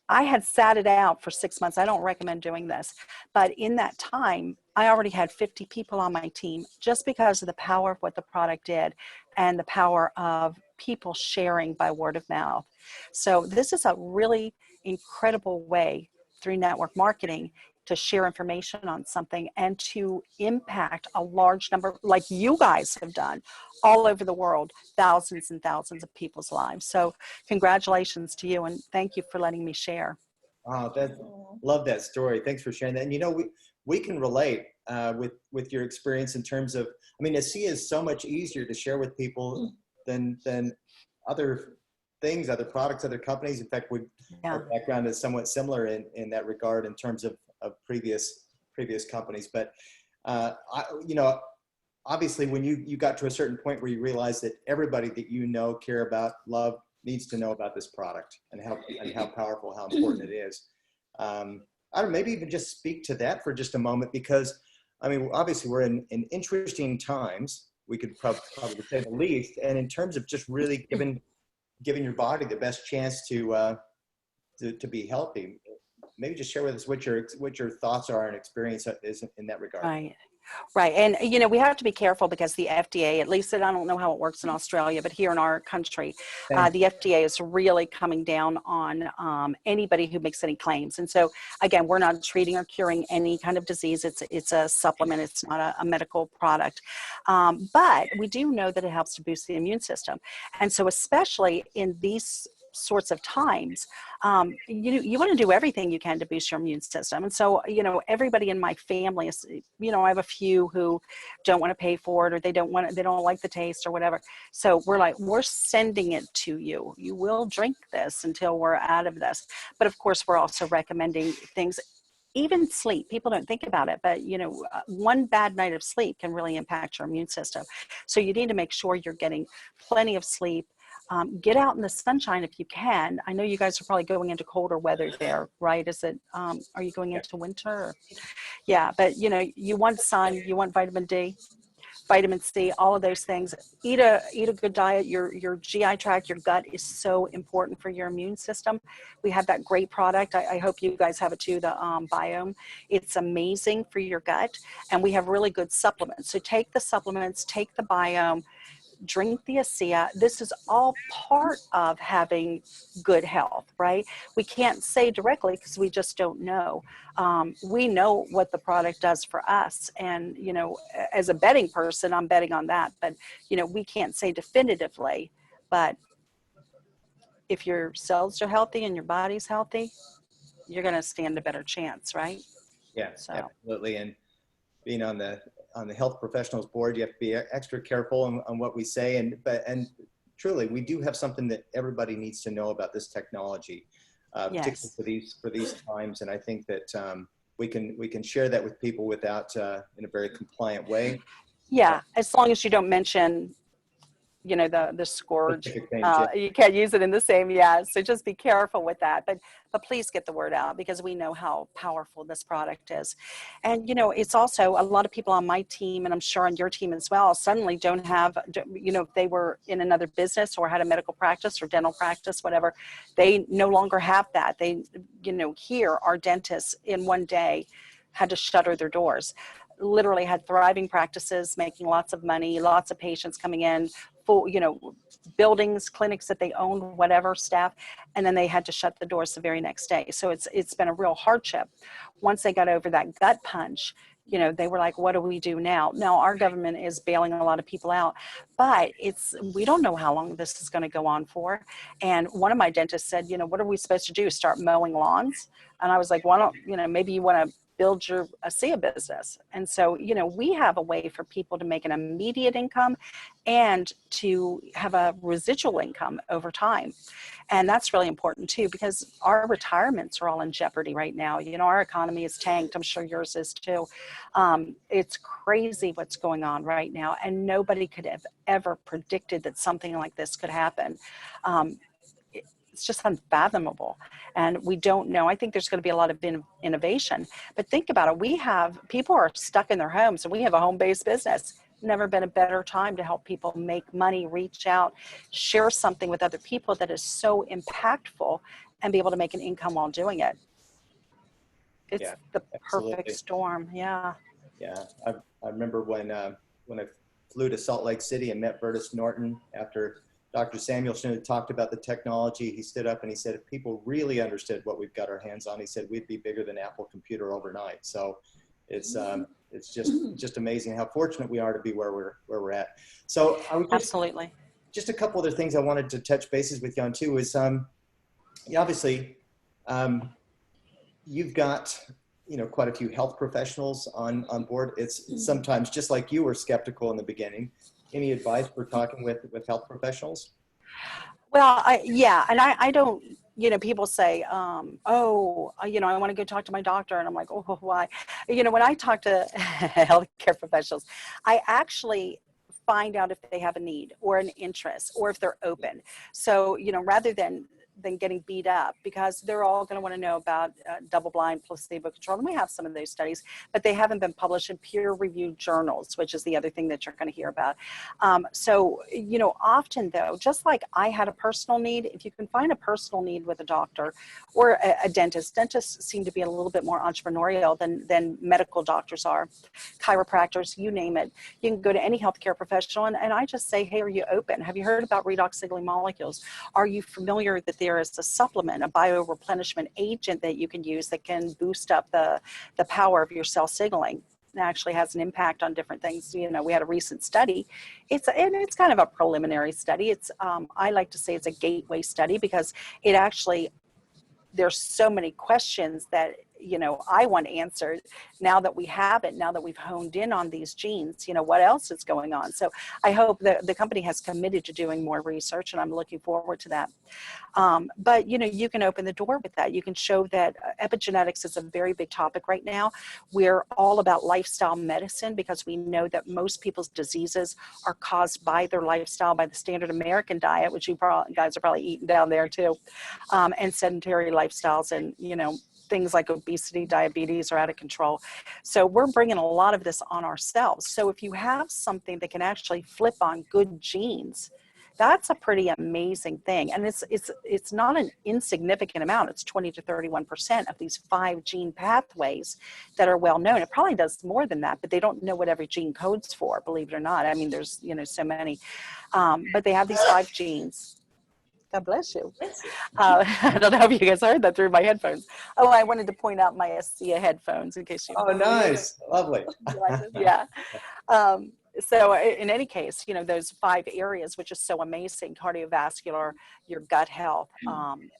I had sat it out for 6 months. I don't recommend doing this. But in that time, I already had 50 people on my team just because of the power of what the product did and the power of people sharing by word of mouth. So this is a really incredible way through network marketing to share information on something and to impact a large number, like you guys have done all over the world, thousands and thousands of people's lives. So congratulations to you, and thank you for letting me share. Oh, love that story. Thanks for sharing that. And you know, we can relate with your experience in terms of, I mean, ASEA is so much easier to share with people than other things, other products, other companies. In fact, our background is somewhat similar in that regard in terms of previous companies. But you know, obviously, when you got to a certain point where you realized that everybody that you know, care about, love, needs to know about this product and how powerful, how important it is. I don't know, maybe even just speak to that for just a moment, because I mean, obviously we're in interesting times. We could probably say the least. And in terms of just really giving your body the best chance to be healthy, maybe just share with us what your thoughts are and experience is in that regard. Right. Right. And, you know, we have to be careful because the FDA, at least, and I don't know how it works in Australia, but here in our country, the FDA is really coming down on anybody who makes any claims. And so, again, we're not treating or curing any kind of disease. It's a supplement. It's not a medical product. But we do know that it helps to boost the immune system. And so, especially in these sorts of times, you want to do everything you can to boost your immune system. And so, you know, everybody in my family is, you know, I have a few who don't want to pay for it, or they don't like the taste or whatever. So we're like, we're sending it to you. You will drink this until we're out of this. But of course, we're also recommending things. Even sleep, people don't think about it, but you know, one bad night of sleep can really impact your immune system. So you need to make sure you're getting plenty of sleep. Get out in the sunshine if you can. I know you guys are probably going into colder weather there, right? Is it, are you going into winter? Or? Yeah, but you know, you want sun, you want vitamin D, vitamin C, all of those things. Eat a good diet. Your GI tract, your gut is so important for your immune system. We have that great product. I hope you guys have it too, the Biome. It's amazing for your gut. And we have really good supplements. So take the supplements, take the Biome, drink the ASEA. This is all part of having good health, right? We can't say directly because we just don't know. We know what the product does for us. And, you know, as a betting person, I'm betting on that. But, you know, we can't say definitively. But if your cells are healthy and your body's healthy, you're going to stand a better chance, right? Yeah, so. Absolutely. And being on the Health Professionals Board, you have to be extra careful on what we say. And truly, we do have something that everybody needs to know about this technology, particularly for these times. And I think that we can share that with people without in a very compliant way. Yeah, as long as you don't mention, you know, the scourge, you can't use it in the same, so just be careful with that, but please get the word out because we know how powerful this product is. And you know, it's also a lot of people on my team, and I'm sure on your team as well, suddenly don't have, you know, if they were in another business or had a medical practice or dental practice, whatever, they no longer have that. They, you know, here our dentists in one day had to shutter their doors. Literally had thriving practices, making lots of money, lots of patients coming in, full, you know, buildings, clinics that they owned, whatever, staff, and then they had to shut the doors the very next day. So it's been a real hardship. Once they got over that gut punch, you know, they were like, what do we do now? Now our government is bailing a lot of people out, but we don't know how long this is going to go on for. And one of my dentists said, you know, what are we supposed to do? Start mowing lawns? And I was like, why don't, you know, maybe you want to build your ASEA business. And so, you know, we have a way for people to make an immediate income and to have a residual income over time. And that's really important too, because our retirements are all in jeopardy right now. You know, our economy is tanked. I'm sure yours is too. It's crazy what's going on right now. And nobody could have ever predicted that something like this could happen. It's just unfathomable. And we don't know. I think there's going to be a lot of innovation. But think about it. People are stuck in their homes, and we have a home-based business. Never been a better time to help people make money, reach out, share something with other people that is so impactful, and be able to make an income while doing it. It's the perfect storm. Yeah. I remember when I flew to Salt Lake City and met Bertus Norton after Dr. Samuelson had talked about the technology. He stood up and he said, if people really understood what we've got our hands on, he said, we'd be bigger than Apple Computer overnight. So it's just amazing how fortunate we are to be where we're at. So I would absolutely. Just a couple other things I wanted to touch bases with you on too is obviously you've got, you know, quite a few health professionals on board. It's sometimes just like you were skeptical in the beginning. Any advice for talking with health professionals? Well, and I don't, you know, people say, oh, you know, I want to go talk to my doctor. And I'm like, oh, why? You know, when I talk to healthcare professionals, I actually find out if they have a need or an interest or if they're open. So, you know, rather than than getting beat up, because they're all going to want to know about double-blind, placebo-controlled. And we have some of those studies, but they haven't been published in peer-reviewed journals, which is the other thing that you're going to hear about. So, you know, often though, just like I had a personal need, if you can find a personal need with a doctor or a dentist, dentists seem to be a little bit more entrepreneurial than medical doctors are, chiropractors, you name it. You can go to any healthcare professional and I just say, hey, are you open? Have you heard about redox signaling molecules? Are you familiar that there is a supplement, a bioreplenishment agent that you can use that can boost up the power of your cell signaling? It actually has an impact on different things. You know, we had a recent study. It's kind of a preliminary study. It's I like to say it's a gateway study, because it actually, there's so many questions that, you know, I want answered now that we have it, now that we've honed in on these genes, you know, what else is going on. So I hope that the company has committed to doing more research, and I'm looking forward to that. But, you know, you can open the door with that. You can show that epigenetics is a very big topic right now. We're all about lifestyle medicine, because we know that most people's diseases are caused by their lifestyle, by the standard American diet, which you guys are probably eating down there too, and sedentary lifestyles, and, you know, things like obesity, diabetes are out of control. So we're bringing a lot of this on ourselves. So if you have something that can actually flip on good genes, that's a pretty amazing thing. And it's not an insignificant amount. It's 20 to 31% of these 5 gene pathways that are well known. It probably does more than that, but they don't know what every gene codes for, believe it or not. I mean, there's, you know, so many, but they have these 5 genes. God bless you. I don't know if you guys heard that through my headphones. Oh, I wanted to point out my ASEA headphones in case you. Oh, nice. Lovely. Yeah. So in any case, you know, those 5 areas, which is so amazing: cardiovascular, your gut health,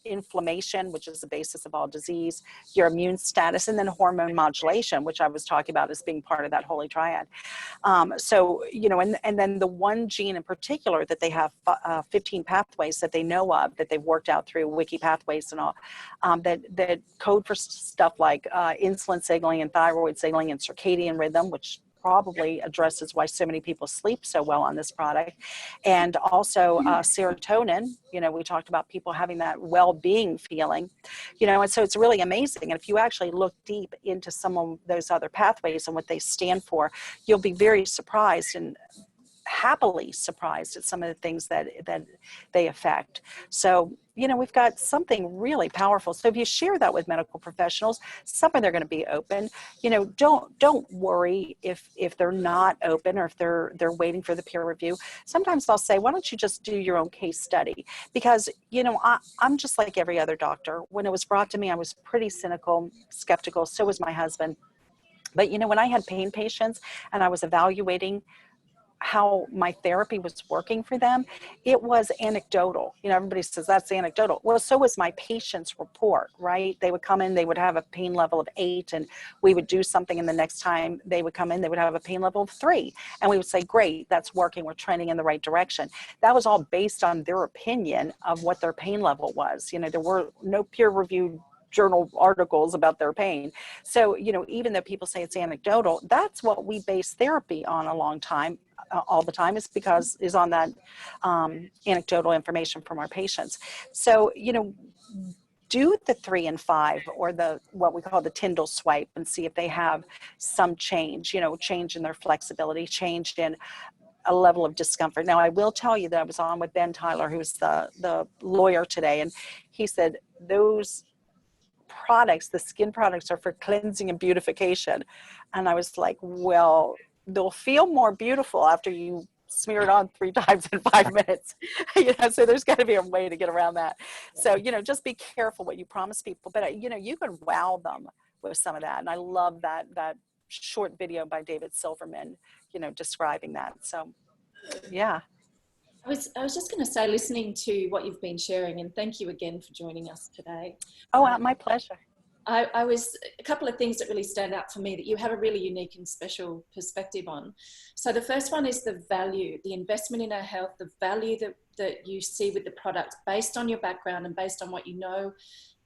inflammation, which is the basis of all disease, your immune status, and then hormone modulation, which I was talking about as being part of that holy triad. So, you know, and then the one gene in particular that they have 15 pathways that they know of, that they've worked out through wiki pathways and all, that code for stuff like insulin signaling and thyroid signaling and circadian rhythm, which probably addresses why so many people sleep so well on this product. And also serotonin, you know, we talked about people having that well-being feeling, you know, and so it's really amazing. And if you actually look deep into some of those other pathways and what they stand for, you'll be very surprised and happily surprised at some of the things that they affect. So, you know, we've got something really powerful. So if you share that with medical professionals, some of them are going to be open. You know, don't worry if they're not open, or if they're waiting for the peer review. Sometimes I'll say, why don't you just do your own case study? Because, you know, I'm just like every other doctor. When it was brought to me, I was pretty cynical, skeptical. So was my husband. But, you know, when I had pain patients and I was evaluating how my therapy was working for them, it was anecdotal. You know, everybody says that's anecdotal. Well, so was my patient's report, right? They would come in, they would have a pain level of 8, and we would do something, and the next time they would come in, they would have a pain level of 3. And we would say, great, that's working, we're trending in the right direction. That was all based on their opinion of what their pain level was. You know, there were no peer-reviewed journal articles about their pain. So, you know, even though people say it's anecdotal, that's what we base therapy on all the time, is on that anecdotal information from our patients. So, you know, do the 3 and 5, or what we call the Tyndall swipe, and see if they have some change, you know, change in their flexibility, change in a level of discomfort. Now, I will tell you that I was on with Ben Tyler, who's the lawyer today, and he said those products, the skin products, are for cleansing and beautification. And I was like, well, they'll feel more beautiful after you smear it on 3 times in 5 minutes. You know, so there's got to be a way to get around that. So, you know, just be careful what you promise people. But, you know, you can wow them with some of that. And I love that short video by David Silverman, you know, describing that. So, yeah. I was just going to say, listening to what you've been sharing, and thank you again for joining us today. Oh, my pleasure. I was, a couple of things that really stand out for me that you have a really unique and special perspective on. So the first one is the value, the investment in our health, the value that you see with the product based on your background and based on what you know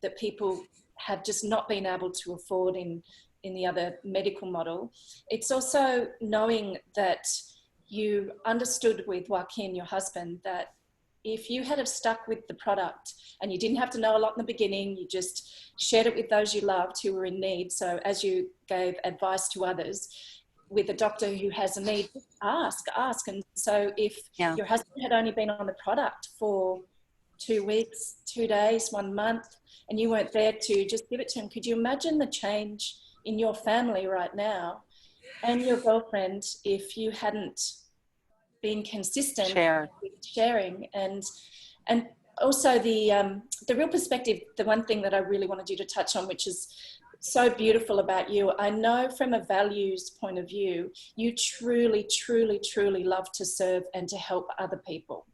that people have just not been able to afford in the other medical model. It's also knowing that you understood with Joaquin, your husband, that if you had have stuck with the product and you didn't have to know a lot in the beginning, you just shared it with those you loved who were in need. So as you gave advice to others, with a doctor who has a need, ask. And so if your husband had only been on the product for 2 weeks, 2 days, 1 month, and you weren't there to just give it to him, could you imagine the change in your family right now and your girlfriend if you hadn't been consistent with sharing? And also the real perspective, the one thing that I really wanted you to touch on, which is so beautiful about you, I know from a values point of view, you truly, truly, truly love to serve and to help other people.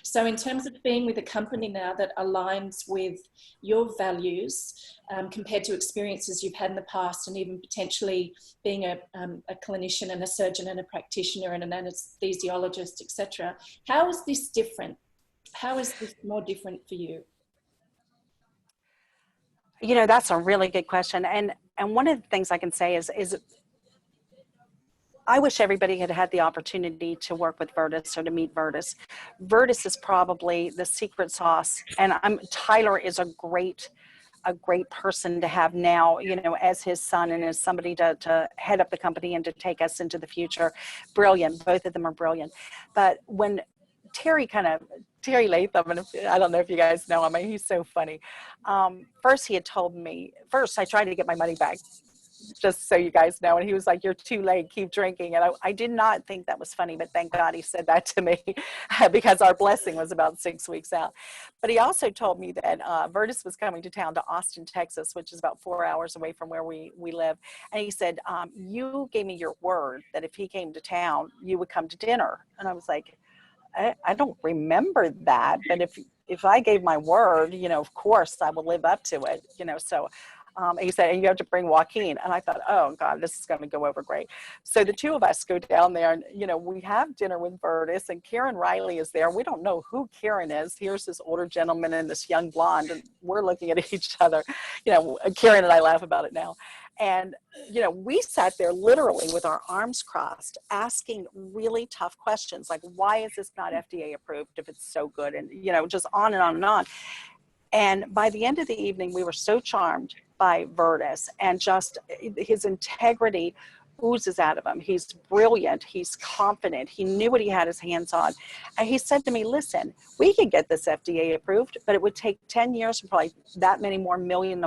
So in terms of being with a company now that aligns with your values compared to experiences you've had in the past, and even potentially being a clinician and a surgeon and a practitioner and an anesthesiologist, etc., how is this different? How is this more different for you? You know, that's a really good question. And one of the things I can say is I wish everybody had had the opportunity to work with Virtus or to meet Virtus. Virtus is probably the secret sauce. And Tyler is a great person to have now, you know, as his son and as somebody to head up the company and to take us into the future. Brilliant. Both of them are brilliant. But when Terry Latham, and I don't know if you guys know him, he's so funny. First, he had told me, I tried to get my money back, just so you guys know. And he was like, "You're too late, keep drinking." And I did not think that was funny, but thank God he said that to me because our blessing was about 6 weeks out. But he also told me that Virtus was coming to town to Austin, Texas, which is about 4 hours away from where we live. And he said, "You gave me your word that if he came to town, you would come to dinner." And I was like, I don't remember that, but if I gave my word, you know, of course I will live up to it, you know. So he said, and you have to bring Joaquin. And I thought, oh God, this is going to go over great. So the two of us go down there and, you know, we have dinner with Virtus, and Karen Riley is there. We don't know who Karen is. Here's this older gentleman and this young blonde, and we're looking at each other. You know, Karen and I laugh about it now. And, you know, we sat there literally with our arms crossed, asking really tough questions, like, why is this not FDA approved if it's so good? And, you know, just on and on and on. And by the end of the evening, we were so charmed by Virtus, and just his integrity oozes out of him. He's brilliant. He's confident. He knew what he had his hands on. And he said to me, "Listen, we could get this FDA approved, but it would take 10 years and probably that many more $1 million.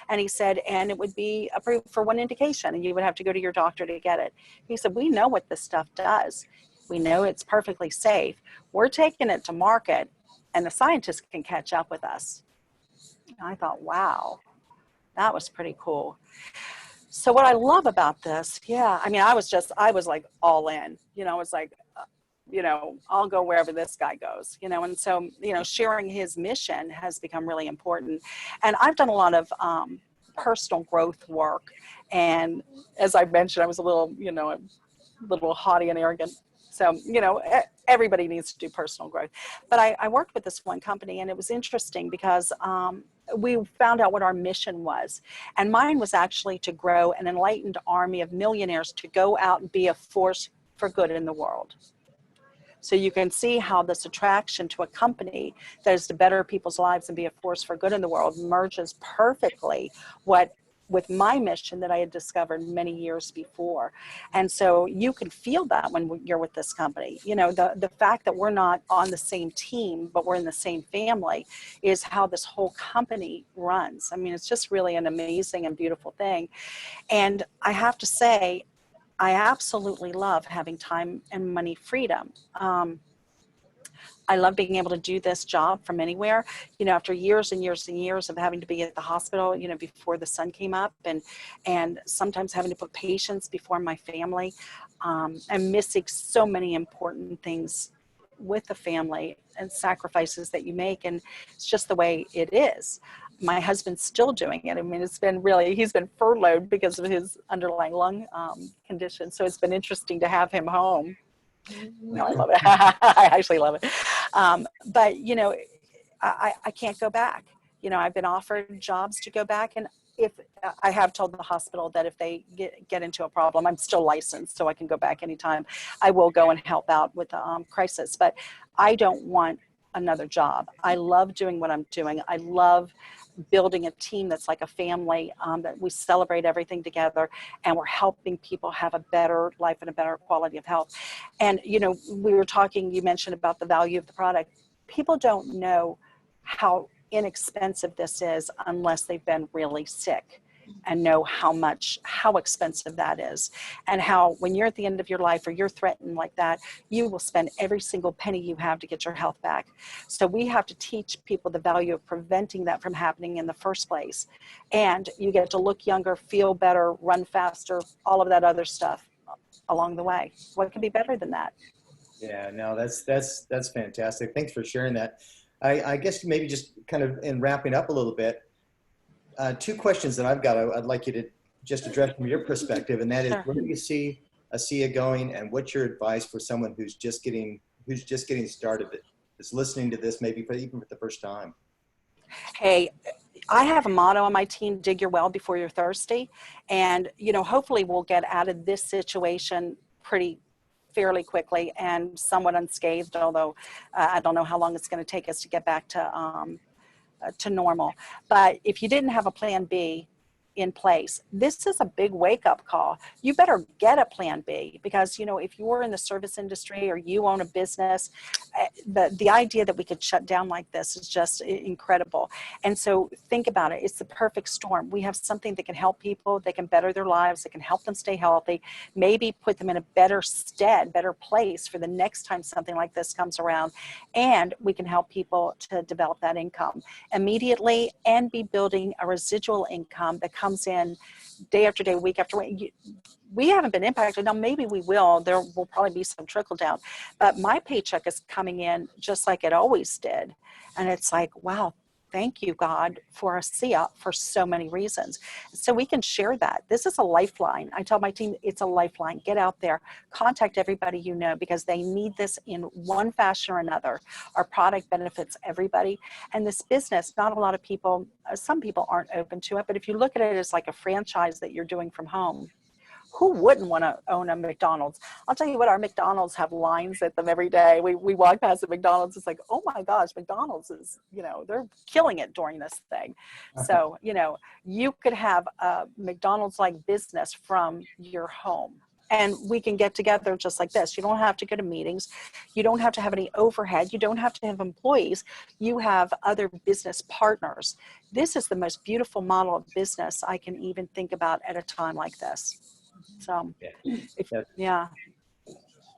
And he said, and it would be approved for one indication, and you would have to go to your doctor to get it. He said, "We know what this stuff does. We know it's perfectly safe. We're taking it to market, and the scientists can catch up with us." And I thought, wow, that was pretty cool. So what I love about this, I mean, I was like all in, you know. It's like, you know, I'll go wherever this guy goes, you know. And so, you know, sharing his mission has become really important. And I've done a lot of personal growth work. And as I mentioned, I was a little, you know, a little haughty and arrogant. So, you know, everybody needs to do personal growth. But I worked with this one company, and it was interesting because we found out what our mission was. And mine was actually to grow an enlightened army of millionaires to go out and be a force for good in the world. So you can see how this attraction to a company that is to better people's lives and be a force for good in the world merges perfectly with my mission that I had discovered many years before. And so you can feel that when you're with this company. You know, the fact that we're not on the same team, but we're in the same family, is how this whole company runs. I mean, it's just really an amazing and beautiful thing. And I have to say, I absolutely love having time and money freedom. I love being able to do this job from anywhere, you know, after years and years and years of having to be at the hospital, you know, before the sun came up, and sometimes having to put patients before my family, and missing so many important things with the family and sacrifices that you make. And it's just the way it is. My husband's still doing it. I mean, he's been furloughed because of his underlying lung condition. So it's been interesting to have him home. No, I love it. I actually love it. But, you know, I can't go back. You know, I've been offered jobs to go back, and if I have told the hospital that if they get into a problem, I'm still licensed, so I can go back anytime. I will go and help out with the crisis, but I don't want another job. I love doing what I'm doing. I love building a team that's like a family, that we celebrate everything together, and we're helping people have a better life and a better quality of health. And, you know, we were talking, you mentioned about the value of the product. People don't know how inexpensive this is unless they've been really sick and know how expensive that is, and how when you're at the end of your life or you're threatened like that, you will spend every single penny you have to get your health back. So we have to teach people the value of preventing that from happening in the first place. And you get to look younger, feel better, run faster, all of that other stuff along the way. What can be better than that? Yeah, no, that's fantastic. Thanks for sharing that. I guess maybe just kind of in wrapping up a little bit, two questions that I've got I'd like you to just address from your perspective, and that is, Sure. where do you see ASEA going, and what's your advice for someone who's just getting started, that is listening to this maybe even for the first time? Hey, I have a motto on my team: dig your well before you're thirsty. And, you know, hopefully we'll get out of this situation fairly quickly and somewhat unscathed, although I don't know how long it's going to take us to get back to normal. But if you didn't have a plan B in place, this is a big wake-up call. You better get a plan B, because, you know, if you're in the service industry or you own a business, the idea that we could shut down like this is just incredible. And so think about it. It's the perfect storm. We have something that can help people, that can better their lives, that can help them stay healthy, maybe put them in a better place for the next time something like this comes around. And we can help people to develop that income immediately and be building a residual income that comes in day after day, week after week. We haven't been impacted. Now, maybe we will. There will probably be some trickle down. But my paycheck is coming in just like it always did. And it's like, wow, thank you, God, for ASEA for so many reasons. So we can share that. This is a lifeline. I tell my team, it's a lifeline. Get out there, contact everybody you know, because they need this in one fashion or another. Our product benefits everybody. And this business, not a lot of people, some people aren't open to it, but if you look at it as like a franchise that you're doing from home, who wouldn't want to own a McDonald's? I'll tell you what, our McDonald's have lines at them every day. We walk past the McDonald's, it's like, oh my gosh, McDonald's is, you know, they're killing it during this thing. So, you know, you could have a McDonald's-like business from your home. And we can get together just like this. You don't have to go to meetings. You don't have to have any overhead. You don't have to have employees. You have other business partners. This is the most beautiful model of business I can even think about at a time like this. So, yeah.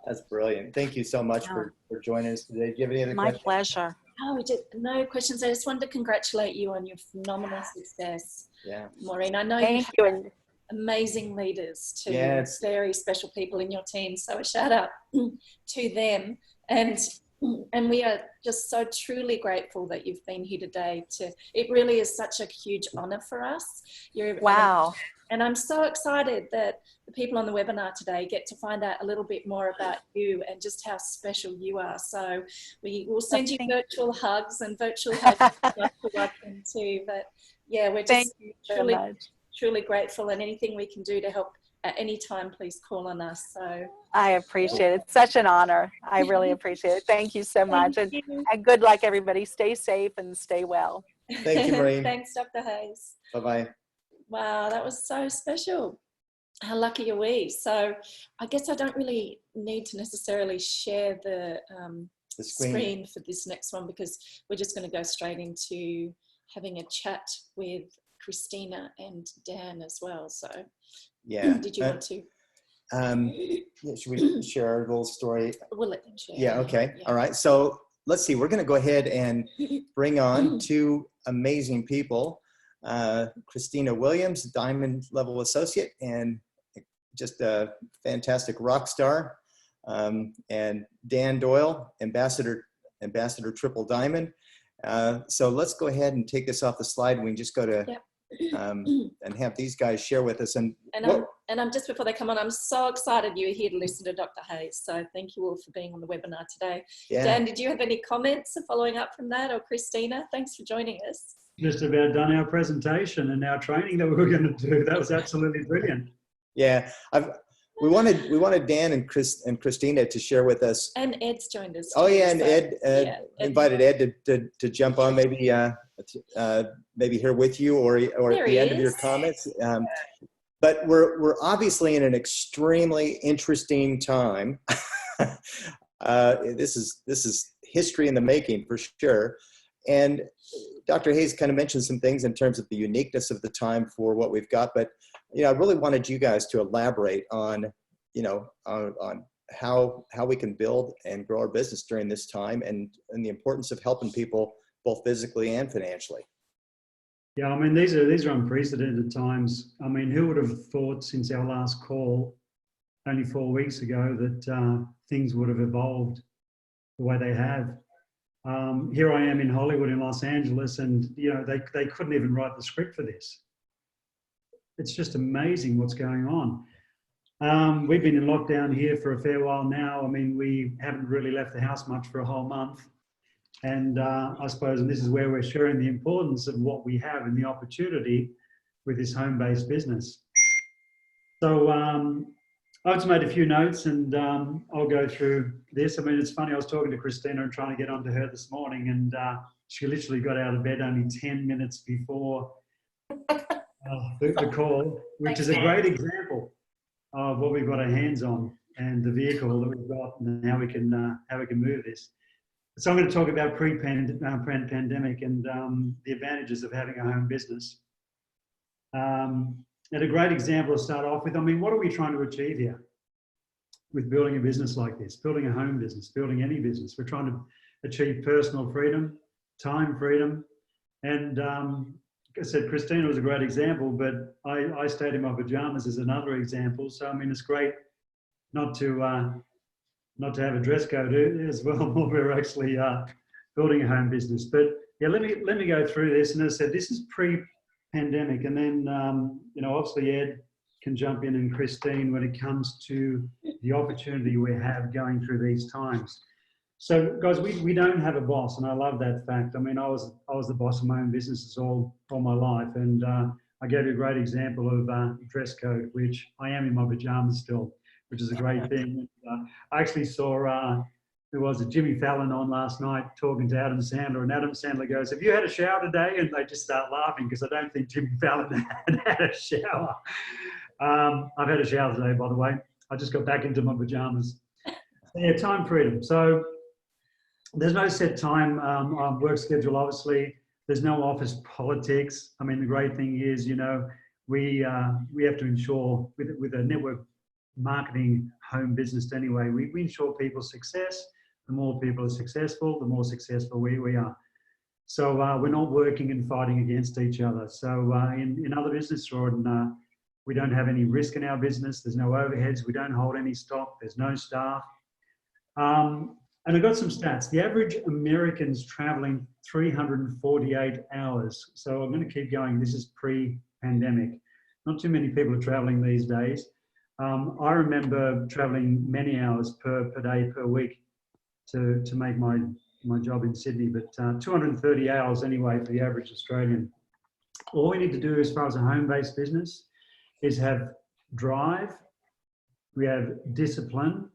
That's brilliant. Thank you so much for joining us today. Do you have any other questions? My pleasure. Oh, no questions. I just wanted to congratulate you on your phenomenal success. Yeah. Maureen, I know Thank you you. have amazing leaders too. Yeah, very special people in your team. So a shout out to them. And we are just so truly grateful that you've been here today. It really is such a huge honor for us. Wow. And I'm so excited that the people on the webinar today get to find out a little bit more about you and just how special you are. So we will send you virtual hugs and virtual hugs to welcome too. But yeah, we're just truly grateful, and anything we can do to help at any time, please call on us. So I appreciate it. It's such an honor. I really appreciate it. Thank you so much. And good luck, everybody. Stay safe and stay well. Thank you, Maureen. Thanks, Dr. Hays. Bye-bye. Wow, that was so special. How lucky are we? So I guess I don't really need to necessarily share the screen for this next one, because we're just going to go straight into having a chat with Cristina and Dan as well. So yeah, did you want to? Should we share our little story? We'll let them share. Yeah, okay. Yeah. All right. So let's see. We're going to go ahead and bring on two amazing people. Cristina Williams, Diamond Level Associate, and just a fantastic rock star, and Dan Doyle, Ambassador Triple Diamond. So let's go ahead and take this off the slide, and we can just go to and have these guys share with us. And I'm just, before they come on, I'm so excited you were here to listen to Dr. Hays. So thank you all for being on the webinar today. Yeah. Dan, did you have any comments following up from that, or Cristina? Thanks for joining us. just about done our presentation and our training that we were going to do. That was absolutely brilliant. Yeah, we wanted Dan and Cristina to share with us. And Ed's joined us. Oh too, yeah, and so, Ed invited Ed to jump on, maybe here with you or at the end of your comments. But we're obviously in an extremely interesting time. This is history in the making for sure. And Dr. Hays kind of mentioned some things in terms of the uniqueness of the time for what we've got, but I really wanted you guys to elaborate on on how we can build and grow our business during this time, and the importance of helping people both physically and financially. Yeah, I mean, these are unprecedented times. I mean, who would have thought since our last call only 4 weeks ago that things would have evolved the way they have. Here I am in Hollywood, in Los Angeles, and they couldn't even write the script for this. It's just amazing what's going on. We've been in lockdown here for a fair while now. I mean, we haven't really left the house much for a whole month. And I suppose, and this is where we're sharing the importance of what we have and the opportunity with this home-based business. So I've just made a few notes, and I'll go through this. I mean, it's funny, I was talking to Cristina and trying to get onto her this morning, and she literally got out of bed only 10 minutes before the call, which is a great example of what we've got our hands on and the vehicle that we've got and how we can move this. So I'm going to talk about pre-pandemic and the advantages of having a home business. And a great example to start off with, I mean, what are we trying to achieve here with building a business like this, building a home business, building any business? We're trying to achieve personal freedom, time freedom, and like I said, Cristina was a great example, but I stayed in my pajamas as another example. So I mean, it's great not to have a dress code as well while we're actually building a home business. But yeah, let me go through this. And as I said, this is pre-pandemic, and then obviously Ed can jump in, and Christine, when it comes to the opportunity we have going through these times. So guys, we don't have a boss, and I love that fact. I mean, I was the boss of my own businesses all my life, and I gave you a great example of dress code, which I am in my pajamas still, which is a great thing. I actually saw there was a Jimmy Fallon on last night talking to Adam Sandler, and Adam Sandler goes, "Have you had a shower today?" And they just start laughing because I don't think Jimmy Fallon had a shower. I've had a shower today, by the way. I just got back into my pajamas. Yeah, time freedom. So there's no set time work schedule, obviously. There's no office politics. I mean, the great thing is, we have to ensure with a network marketing home business anyway, we ensure people's success. The more people are successful, the more successful we are. So we're not working and fighting against each other. So in other business, we don't have any risk in our business. There's no overheads. We don't hold any stock. There's no staff. And I've got some stats. The average American's traveling 348 hours. So I'm going to keep going. This is pre-pandemic. Not too many people are traveling these days. I remember traveling many hours per day, per week to make my job in Sydney, but 230 hours anyway for the average Australian. All we need to do as far as a home-based business is have drive, we have discipline,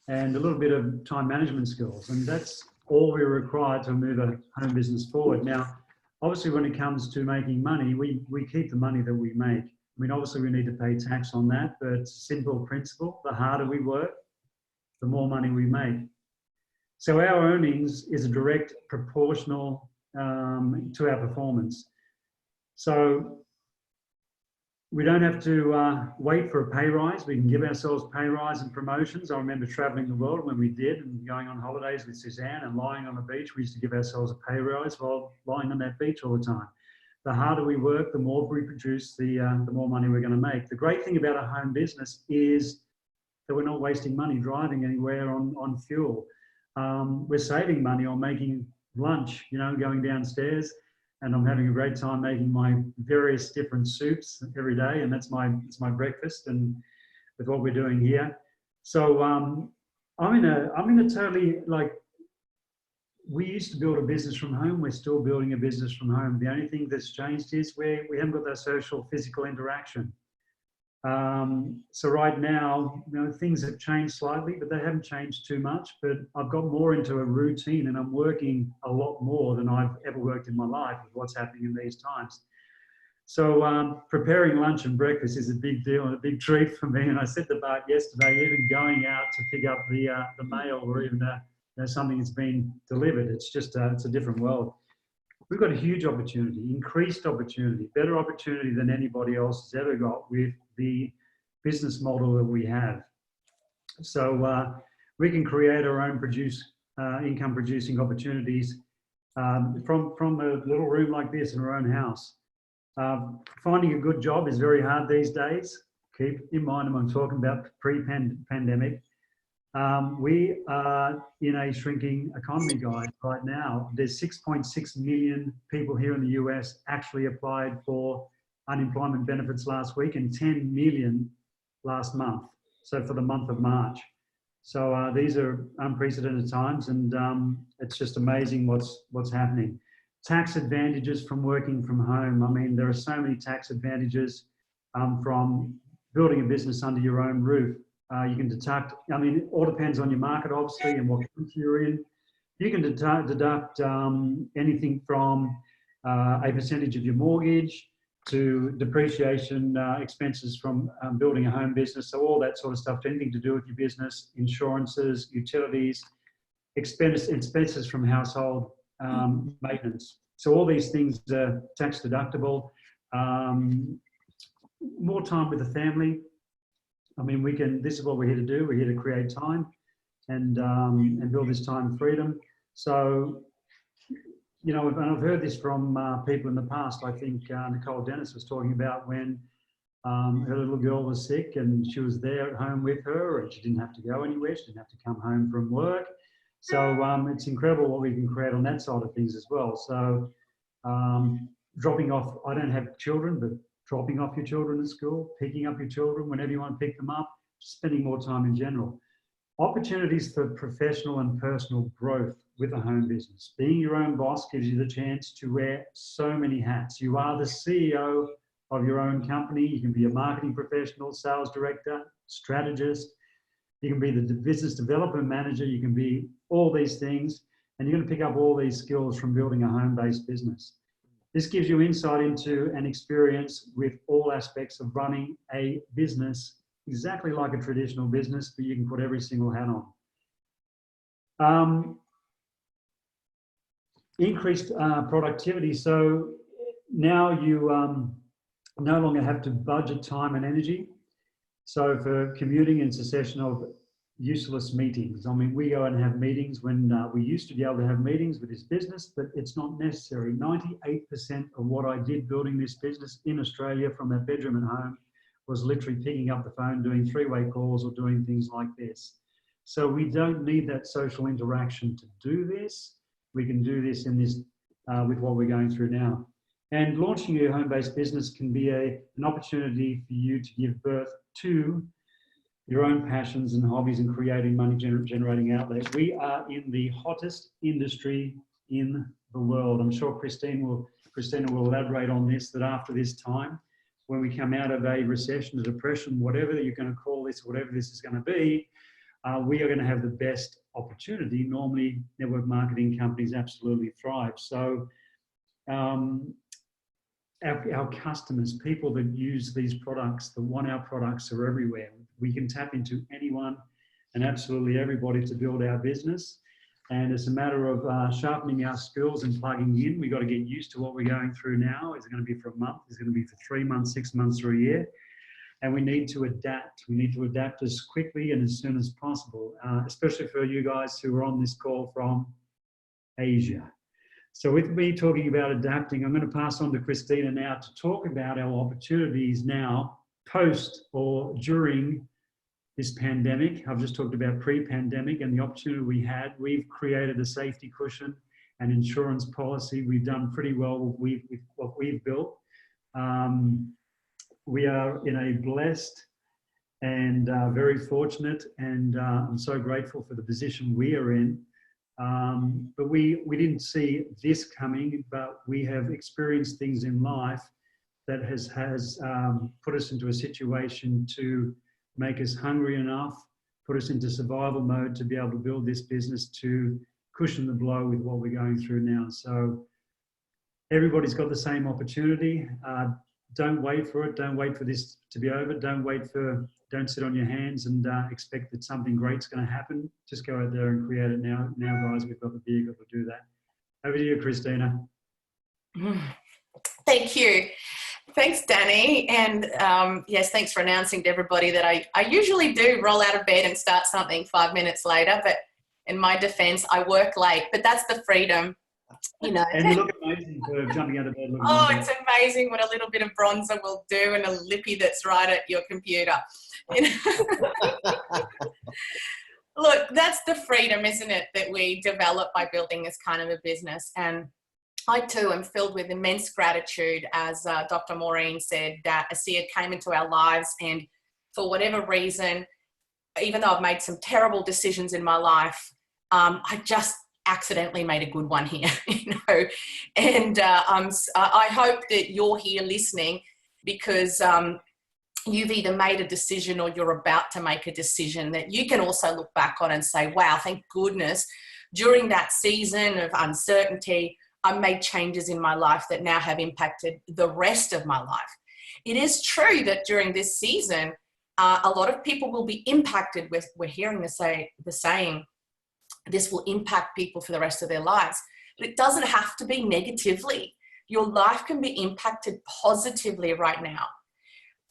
and a little bit of time management skills. And that's all we're required to move a home business forward. Now, obviously, when it comes to making money, we keep the money that we make. I mean, obviously, we need to pay tax on that, but it's a simple principle. The harder we work, the more money we make. So our earnings is a direct proportional to our performance. So we don't have to wait for a pay rise. We can give ourselves pay rise and promotions. I remember traveling the world when we did and going on holidays with Suzanne and lying on the beach. We used to give ourselves a pay rise while lying on that beach all the time. The harder we work, the more we produce, the more money we're going to make. The great thing about a home business is that we're not wasting money driving anywhere on fuel. We're saving money on making lunch, going downstairs. And I'm having a great time making my various different soups every day, and it's my breakfast. And with what we're doing here, so I'm in a totally we used to build a business from home. We're still building a business from home. The only thing that's changed is we haven't got that social, physical interaction. So right now, you know, things have changed slightly, but they haven't changed too much. But I've got more into a routine, and I'm working a lot more than I've ever worked in my life with what's happening in these times. So preparing lunch and breakfast is a big deal and a big treat for me. And I said to Bart yesterday, even going out to pick up the mail or even you know, something that's been delivered, it's just it's a different world. We've got a huge opportunity, increased opportunity, better opportunity than anybody else has ever got with the business model that we have. So we can create our own income producing opportunities from a little room like this in our own house. Finding a good job is very hard these days. Keep in mind, I'm talking about pre-pandemic. We are in a shrinking economy, guys, right now. There's 6.6 million people here in the US actually applied for unemployment benefits last week and 10 million last month. So for the month of March. So these are unprecedented times, and it's just amazing what's happening. Tax advantages from working from home. I mean, there are so many tax advantages from building a business under your own roof. You can deduct, I mean, it all depends on your market, obviously, and what country you're in. You can deduct anything from a percentage of your mortgage to depreciation expenses from building a home business. So all that sort of stuff, anything to do with your business, insurances, utilities, expenses from household maintenance. So all these things are tax deductible. More time with the family. I mean, this is what we're here to do. We're here to create time and build this time freedom. So, you know, and I've heard this from people in the past. I think Nicole Dennis was talking about when her little girl was sick and she was there at home with her, and she didn't have to go anywhere. She didn't have to come home from work. So it's incredible what we can create on that side of things as well. So dropping off, I don't have children, but dropping off your children at school, picking up your children whenever you want to pick them up, spending more time in general. Opportunities for professional and personal growth with a home business. Being your own boss gives you the chance to wear so many hats. You are the CEO of your own company. You can be a marketing professional, sales director, strategist. You can be the business development manager. You can be all these things, and you're going to pick up all these skills from building a home-based business. This gives you insight into and experience with all aspects of running a business, exactly like a traditional business, but you can put every single hat on. Increased productivity. So now you no longer have to budget time and energy. So for commuting, it's a session of useless meetings. I mean, we go and have meetings when we used to be able to have meetings with this business, but it's not necessary. 98% of what I did building this business in Australia from that bedroom at home was literally picking up the phone, doing three-way calls or doing things like this. So we don't need that social interaction to do this. We can do this in this with what we're going through now. And launching your home-based business can be an opportunity for you to give birth to your own passions and hobbies and creating money generating outlet. We are in the hottest industry in the world. I'm sure Cristina will elaborate on this, that after this time, when we come out of a recession, a depression, whatever you're going to call this, whatever this is going to be, we are going to have the best opportunity. Normally, network marketing companies absolutely thrive. So our customers, people that use these products, that want our products, are everywhere. We can tap into anyone and absolutely everybody to build our business. And it's a matter of sharpening our skills and plugging in. We've got to get used to what we're going through now. Is it going to be for a month? Is it going to be for 3 months, 6 months, or a year? And we need to adapt. We need to adapt as quickly and as soon as possible, especially for you guys who are on this call from Asia. So with me talking about adapting, I'm going to pass on to Cristina now to talk about our opportunities now, post or during this pandemic. I've just talked about pre-pandemic and the opportunity we had. We've created a safety cushion and insurance policy. We've done pretty well with what we've built. We are in a blessed and very fortunate, and I'm so grateful for the position we are in But we didn't see this coming, but we have experienced things in life that has put us into a situation to make us hungry enough, put us into survival mode to be able to build this business to cushion the blow with what we're going through now. So everybody's got the same opportunity. Don't wait for it. Don't wait for this to be over. Don't sit on your hands and expect that something great's going to happen. Just go out there and create it now. Now, guys, we've got the vehicle to do that. Over to you, Cristina. Thank you. Thanks, Danny. And yes, thanks for announcing to everybody that I usually do roll out of bed and start something 5 minutes later, but in my defense, I work late, but that's the freedom, you know. And you look amazing for jumping out of bed. Oh, it's amazing what a little bit of bronzer will do and a lippy that's right at your computer. You know? Look, that's the freedom, isn't it, that we develop by building this kind of a business. And I too am filled with immense gratitude, as Dr. Maureen said, that ASEA came into our lives, and for whatever reason, even though I've made some terrible decisions in my life, I just accidentally made a good one here, you know. And I hope that you're here listening because you've either made a decision or you're about to make a decision that you can also look back on and say, wow, thank goodness during that season of uncertainty, I made changes in my life that now have impacted the rest of my life. It is true that during this season, a lot of people will be impacted with, we're hearing the saying, this will impact people for the rest of their lives. But it doesn't have to be negatively. Your life can be impacted positively right now.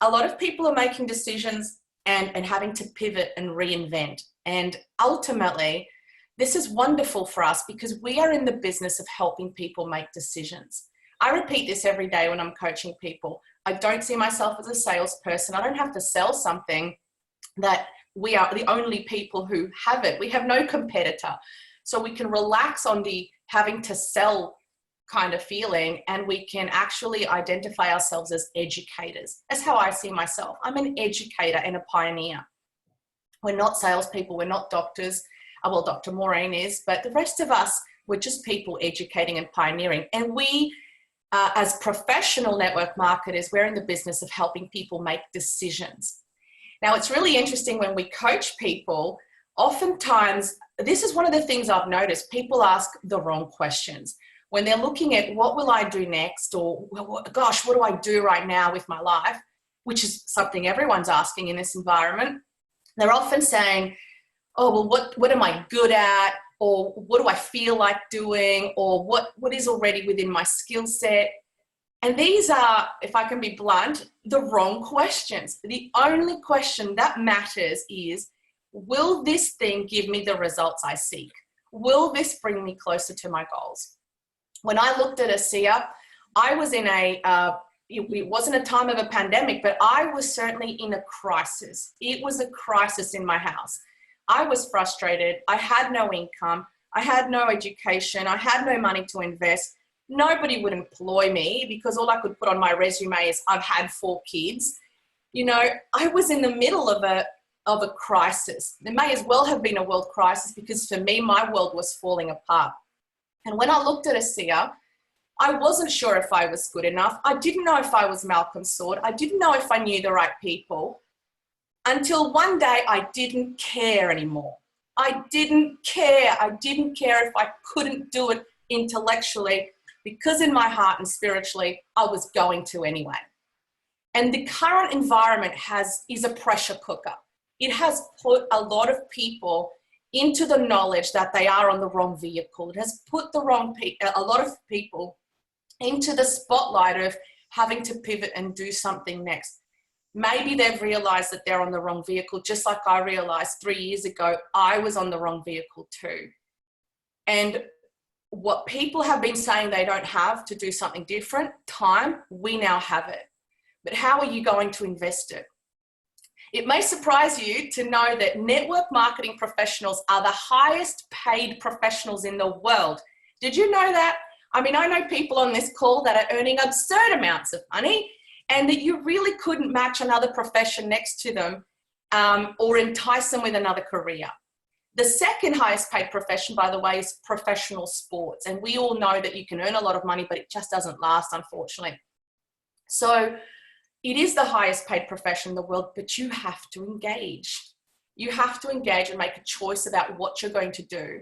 A lot of people are making decisions and having to pivot and reinvent. And ultimately, this is wonderful for us because we are in the business of helping people make decisions. I repeat this every day when I'm coaching people. I don't see myself as a salesperson. I don't have to sell something that we are the only people who have it. We have no competitor. So we can relax on the having to sell kind of feeling, and we can actually identify ourselves as educators. That's how I see myself. I'm an educator and a pioneer. We're not salespeople. We're not doctors. Well, Dr. Maureen is, but the rest of us, we're just people educating and pioneering. And we, as professional network marketers, we're in the business of helping people make decisions. Now, it's really interesting when we coach people, oftentimes, this is one of the things I've noticed, people ask the wrong questions. When they're looking at what will I do next, or gosh, what do I do right now with my life, which is something everyone's asking in this environment, they're often saying, oh, well, what am I good at? Or what do I feel like doing? Or what is already within my skill set? And these are, if I can be blunt, the wrong questions. The only question that matters is, will this thing give me the results I seek? Will this bring me closer to my goals? When I looked at ASEA, I was in it wasn't a time of a pandemic, but I was certainly in a crisis. It was a crisis in my house. I was frustrated. I had no income. I had no education. I had no money to invest. Nobody would employ me because all I could put on my resume is I've had 4 kids. You know, I was in the middle of a crisis. There may as well have been a world crisis because for me, my world was falling apart. And when I looked at ASEA, I wasn't sure if I was good enough. I didn't know if I was Malcolm's sword. I didn't know if I knew the right people. Until one day I didn't care anymore. I didn't care. I didn't care if I couldn't do it intellectually because in my heart and spiritually, I was going to anyway. And the current environment is a pressure cooker. It has put a lot of people into the knowledge that they are on the wrong vehicle. It has put a lot of people into the spotlight of having to pivot and do something next. Maybe they've realized that they're on the wrong vehicle, just like I realized 3 years ago, I was on the wrong vehicle too. And what people have been saying they don't have to do something different, time, we now have it. But how are you going to invest it? It may surprise you to know that network marketing professionals are the highest paid professionals in the world. Did you know that? I mean, I know people on this call that are earning absurd amounts of money, and that you really couldn't match another profession next to them or entice them with another career. The second highest paid profession, by the way, is professional sports. And we all know that you can earn a lot of money, but it just doesn't last, unfortunately. So it is the highest paid profession in the world, but you have to engage. You have to engage and make a choice about what you're going to do.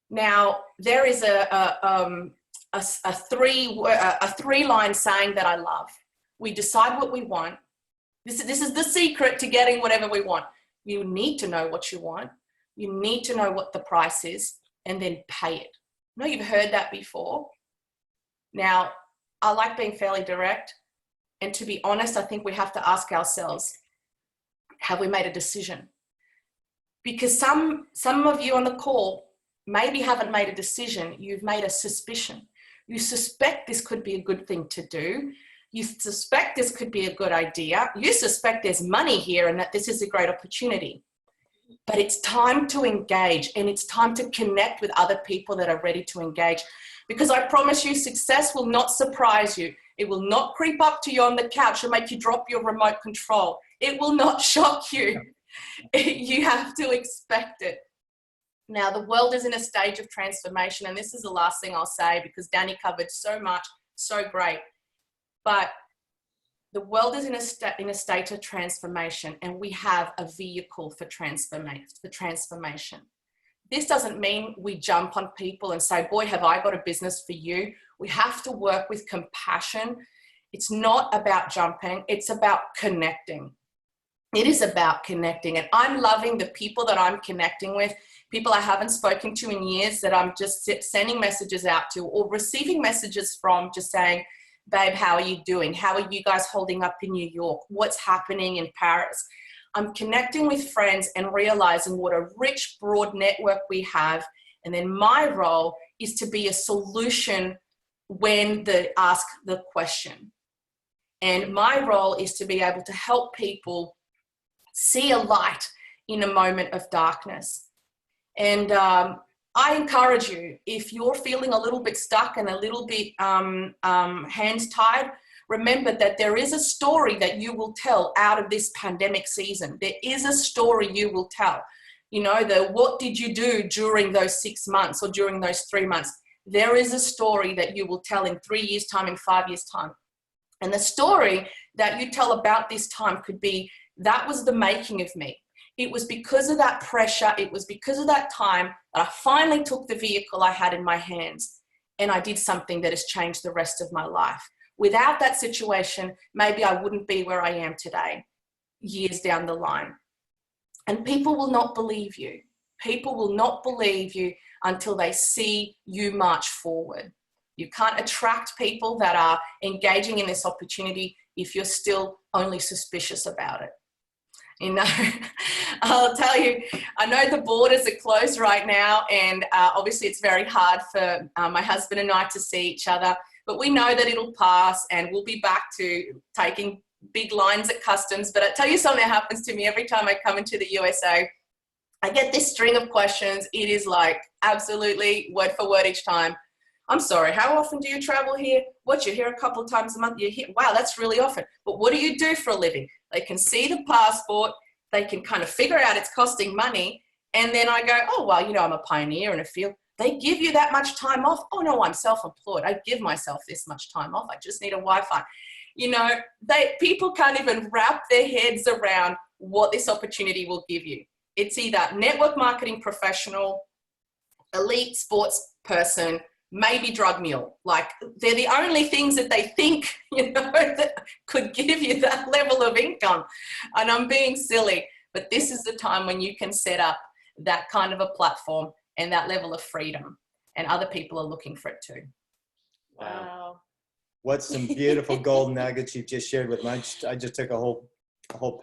Now, there is a three-line saying that I love. We decide what we want. This is the secret to getting whatever we want. You need to know what you want. You need to know what the price is, and then pay it. I know you've heard that before. Now, I like being fairly direct. And to be honest, I think we have to ask ourselves, have we made a decision? Because some of you on the call maybe haven't made a decision. You've made a suspicion. You suspect this could be a good thing to do. You suspect this could be a good idea. You suspect there's money here and that this is a great opportunity. But it's time to engage, and it's time to connect with other people that are ready to engage. Because I promise you, success will not surprise you. It will not creep up to you on the couch and make you drop your remote control. It will not shock you. You have to expect it. Now, the world is in a stage of transformation, and this is the last thing I'll say because Danny covered so much, so great. But the world is in a state of transformation, and we have a vehicle for transformation. This doesn't mean we jump on people and say, boy, have I got a business for you. We have to work with compassion. It's not about jumping. It's about connecting. It is about connecting. And I'm loving the people that I'm connecting with, people I haven't spoken to in years that I'm just sending messages out to or receiving messages from, just saying, babe, how are you doing? How are you guys holding up in New York? What's happening in Paris? I'm connecting with friends and realizing what a rich, broad network we have. And then my role is to be a solution when they ask the question. And my role is to be able to help people see a light in a moment of darkness. And I encourage you, if you're feeling a little bit stuck and a little bit hands tied, remember that there is a story that you will tell out of this pandemic season. There is a story you will tell. You know, what did you do during those 6 months or during those 3 months? There is a story that you will tell in 3 years' time, in 5 years' time. And the story that you tell about this time could be, that was the making of me. It was because of that pressure, it was because of that time that I finally took the vehicle I had in my hands and I did something that has changed the rest of my life. Without that situation, maybe I wouldn't be where I am today, years down the line. And people will not believe you. People will not believe you until they see you march forward. You can't attract people that are engaging in this opportunity if you're still only suspicious about it. You know, I'll tell you, I know the borders are closed right now, and obviously it's very hard for my husband and I to see each other, but we know that it'll pass and we'll be back to taking big lines at customs. But I tell you something that happens to me every time I come into the USA. I get this string of questions. It is like absolutely word for word each time. I'm sorry, how often do you travel here? What, you're here a couple of times a month? You're here? Wow, that's really often. But what do you do for a living? They can see the passport. They can kind of figure out it's costing money. And then I go, oh, well, you know, I'm a pioneer in a field. They give you that much time off? Oh, no, I'm self-employed. I give myself this much time off. I just need a Wi-Fi. You know, people can't even wrap their heads around what this opportunity will give you. It's either network marketing professional, elite sports person, maybe drug mule. Like, they're the only things that they think, you know, that could give you that level of income. And I'm being silly, but this is the time when you can set up that kind of a platform and that level of freedom, and other people are looking for it too. Wow. What some beautiful gold nuggets you just shared with me. I just took a whole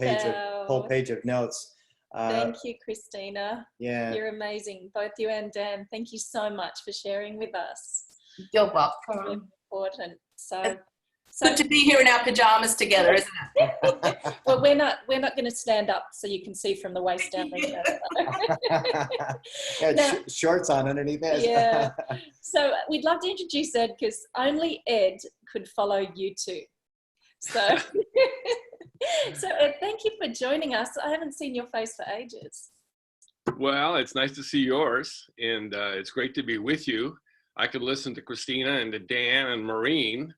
page of notes. Thank you, Cristina. Yeah. You're amazing, both you and Dan. Thank you so much for sharing with us. You're welcome. Really important. So good to be here in our pajamas together, isn't it? Well, we're not going to stand up so you can see from the waist down. Shorts on underneath that. Yeah. So we'd love to introduce Ed, because only Ed could follow you two. So, so Ed, thank you for joining us. I haven't seen your face for ages. Well, it's nice to see yours, and it's great to be with you. I could listen to Cristina and to Dan and Maureen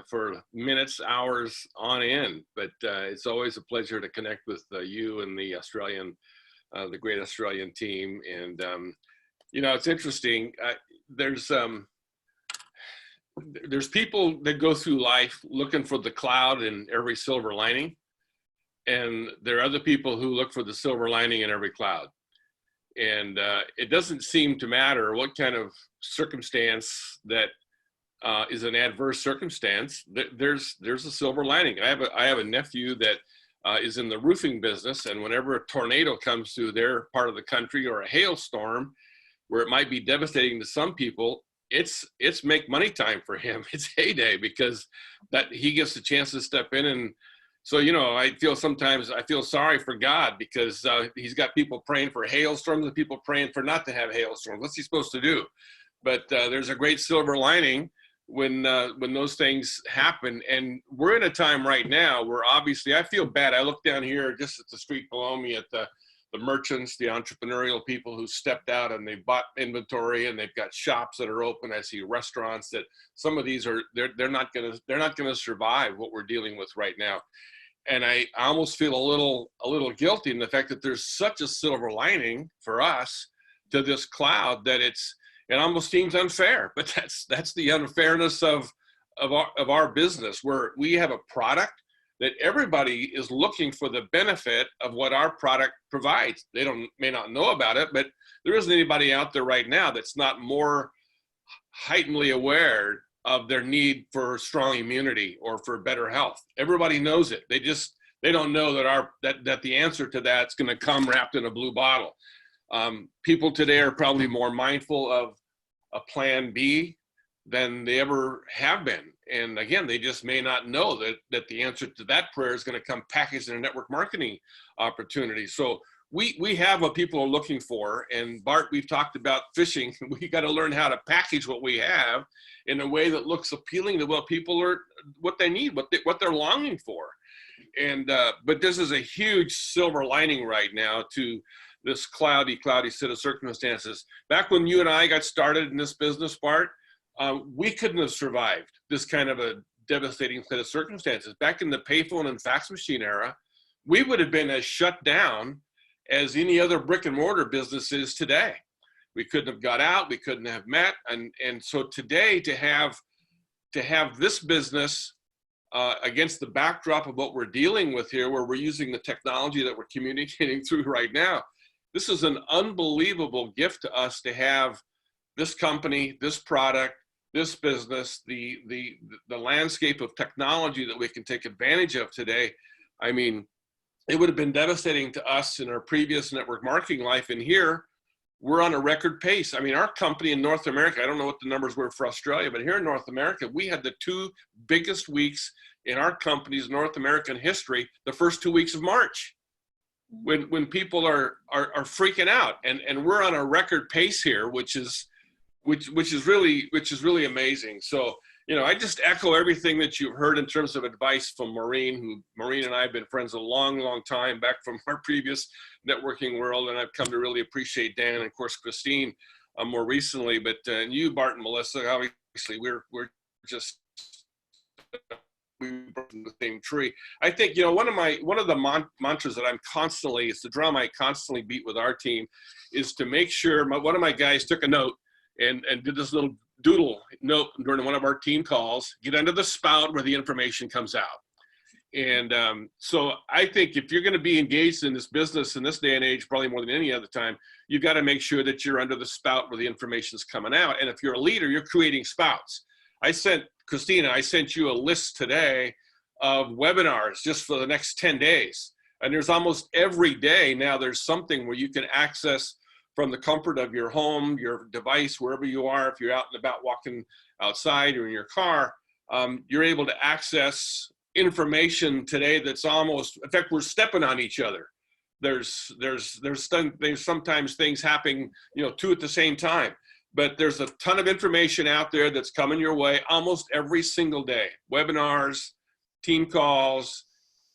for minutes, hours on end, but it's always a pleasure to connect with you and the the great Australian team. And you know, it's interesting. There's people that go through life looking for the cloud in every silver lining, and there are other people who look for the silver lining in every cloud. And it doesn't seem to matter what kind of circumstance that is an adverse circumstance. There's a silver lining. I have a nephew that is in the roofing business, and whenever a tornado comes through their part of the country, or a hailstorm, where it might be devastating to some people, it's make money time for him. It's heyday, because that he gets the chance to step in. And so, you know, sometimes I feel sorry for God, because he's got people praying for hailstorms and people praying for not to have hailstorms. What's he supposed to do? But there's a great silver lining when those things happen. And we're in a time right now where, obviously, I feel bad. I look down here just at the street below me at the merchants, the entrepreneurial people who stepped out and they bought inventory, and they've got shops that are open. I see restaurants that some of these they're not gonna survive what we're dealing with right now. And I almost feel a little guilty in the fact that there's such a silver lining for us to this cloud that it almost seems unfair. But that's the unfairness of our business, where we have a product that everybody is looking for the benefit of what our product provides. They may not know about it, but there isn't anybody out there right now that's not more heightenedly aware of their need for strong immunity or for better health. Everybody knows it. They don't know that the answer to that's going to come wrapped in a blue bottle. People today are probably more mindful of a plan B than they ever have been. And again, they just may not know that the answer to that prayer is going to come packaged in a network marketing opportunity. So we have what people are looking for. And Bart, we've talked about fishing. We got to learn how to package what we have in a way that looks appealing to what they need, what they're longing for. And but this is a huge silver lining right now to this cloudy set of circumstances. Back when you and I got started in this business, Bart, we couldn't have survived this kind of a devastating set of circumstances. Back in the payphone and fax machine era, we would have been as shut down as any other brick and mortar business is today. We couldn't have got out, we couldn't have met. And so today, to have this business against the backdrop of what we're dealing with here, where we're using the technology that we're communicating through right now, this is an unbelievable gift to us to have this company, this product, this business, the landscape of technology that we can take advantage of today. I mean, it would have been devastating to us in our previous network marketing life. And here, we're on a record pace. I mean, our company in North America, I don't know what the numbers were for Australia, but here in North America, we had the 2 biggest weeks in our company's North American history, the first 2 weeks of March, when people are freaking out. And we're on a record pace here, which is really amazing. So, you know, I just echo everything that you've heard in terms of advice from Maureen, Maureen and I have been friends a long, long time back from our previous networking world. And I've come to really appreciate Dan and of course, Christine more recently, but you, Bart and Melissa, obviously we're just, we brought from the same tree. I think, you know, one of the mantras that it's the drum I constantly beat with our team is to make sure, one of my guys took a note and did this little doodle note during one of our team calls: get under the spout where the information comes out. And so I think if you're going to be engaged in this business in this day and age, probably more than any other time, you've got to make sure that you're under the spout where the information is coming out. And if you're a leader, you're creating spouts. Cristina, I sent you a list today of webinars just for the next 10 days. And there's almost every day now there's something where you can access from the comfort of your home, your device, wherever you are. If you're out and about walking outside or in your car, you're able to access information today that's almost, in fact, we're stepping on each other. There's sometimes things happening, you know, 2 at the same time, but there's a ton of information out there that's coming your way almost every single day. Webinars, team calls,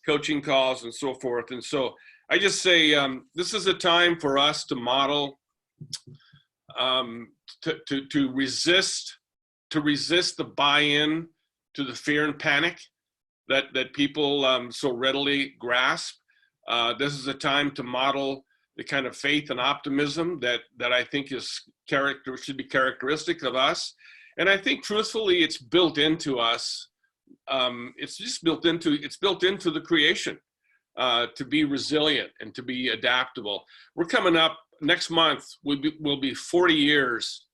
coaching calls and so forth. And so I just say this is a time for us to model, to resist the buy-in to the fear and panic that people so readily grasp. This is a time to model the kind of faith and optimism that I think should be characteristic of us. And I think truthfully, it's built into us. It's built into the creation to be resilient and to be adaptable. We're coming up next month. Will be 40 years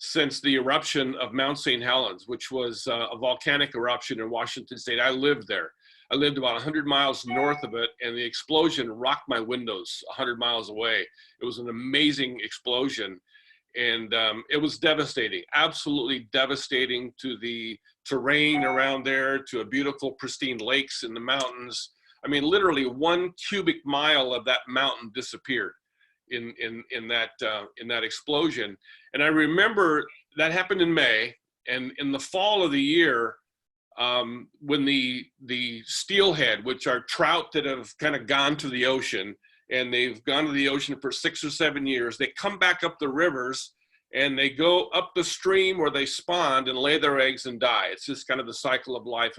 since the eruption of Mount St. Helens, which was a volcanic eruption in Washington State. I lived there. I lived about 100 miles north of it, and the explosion rocked my windows 100 miles away. It was an amazing explosion, and it was devastating, absolutely devastating to the terrain around there, to a beautiful, pristine lakes in the mountains. I mean, literally 1 cubic mile of that mountain disappeared in that explosion. And I remember that happened in May, and in the fall of the year, when the steelhead, which are trout that have kind of gone to the ocean, and they've gone to the ocean for 6 or 7 years, they come back up the rivers and they go up the stream where they spawned and lay their eggs and die. It's just kind of the cycle of life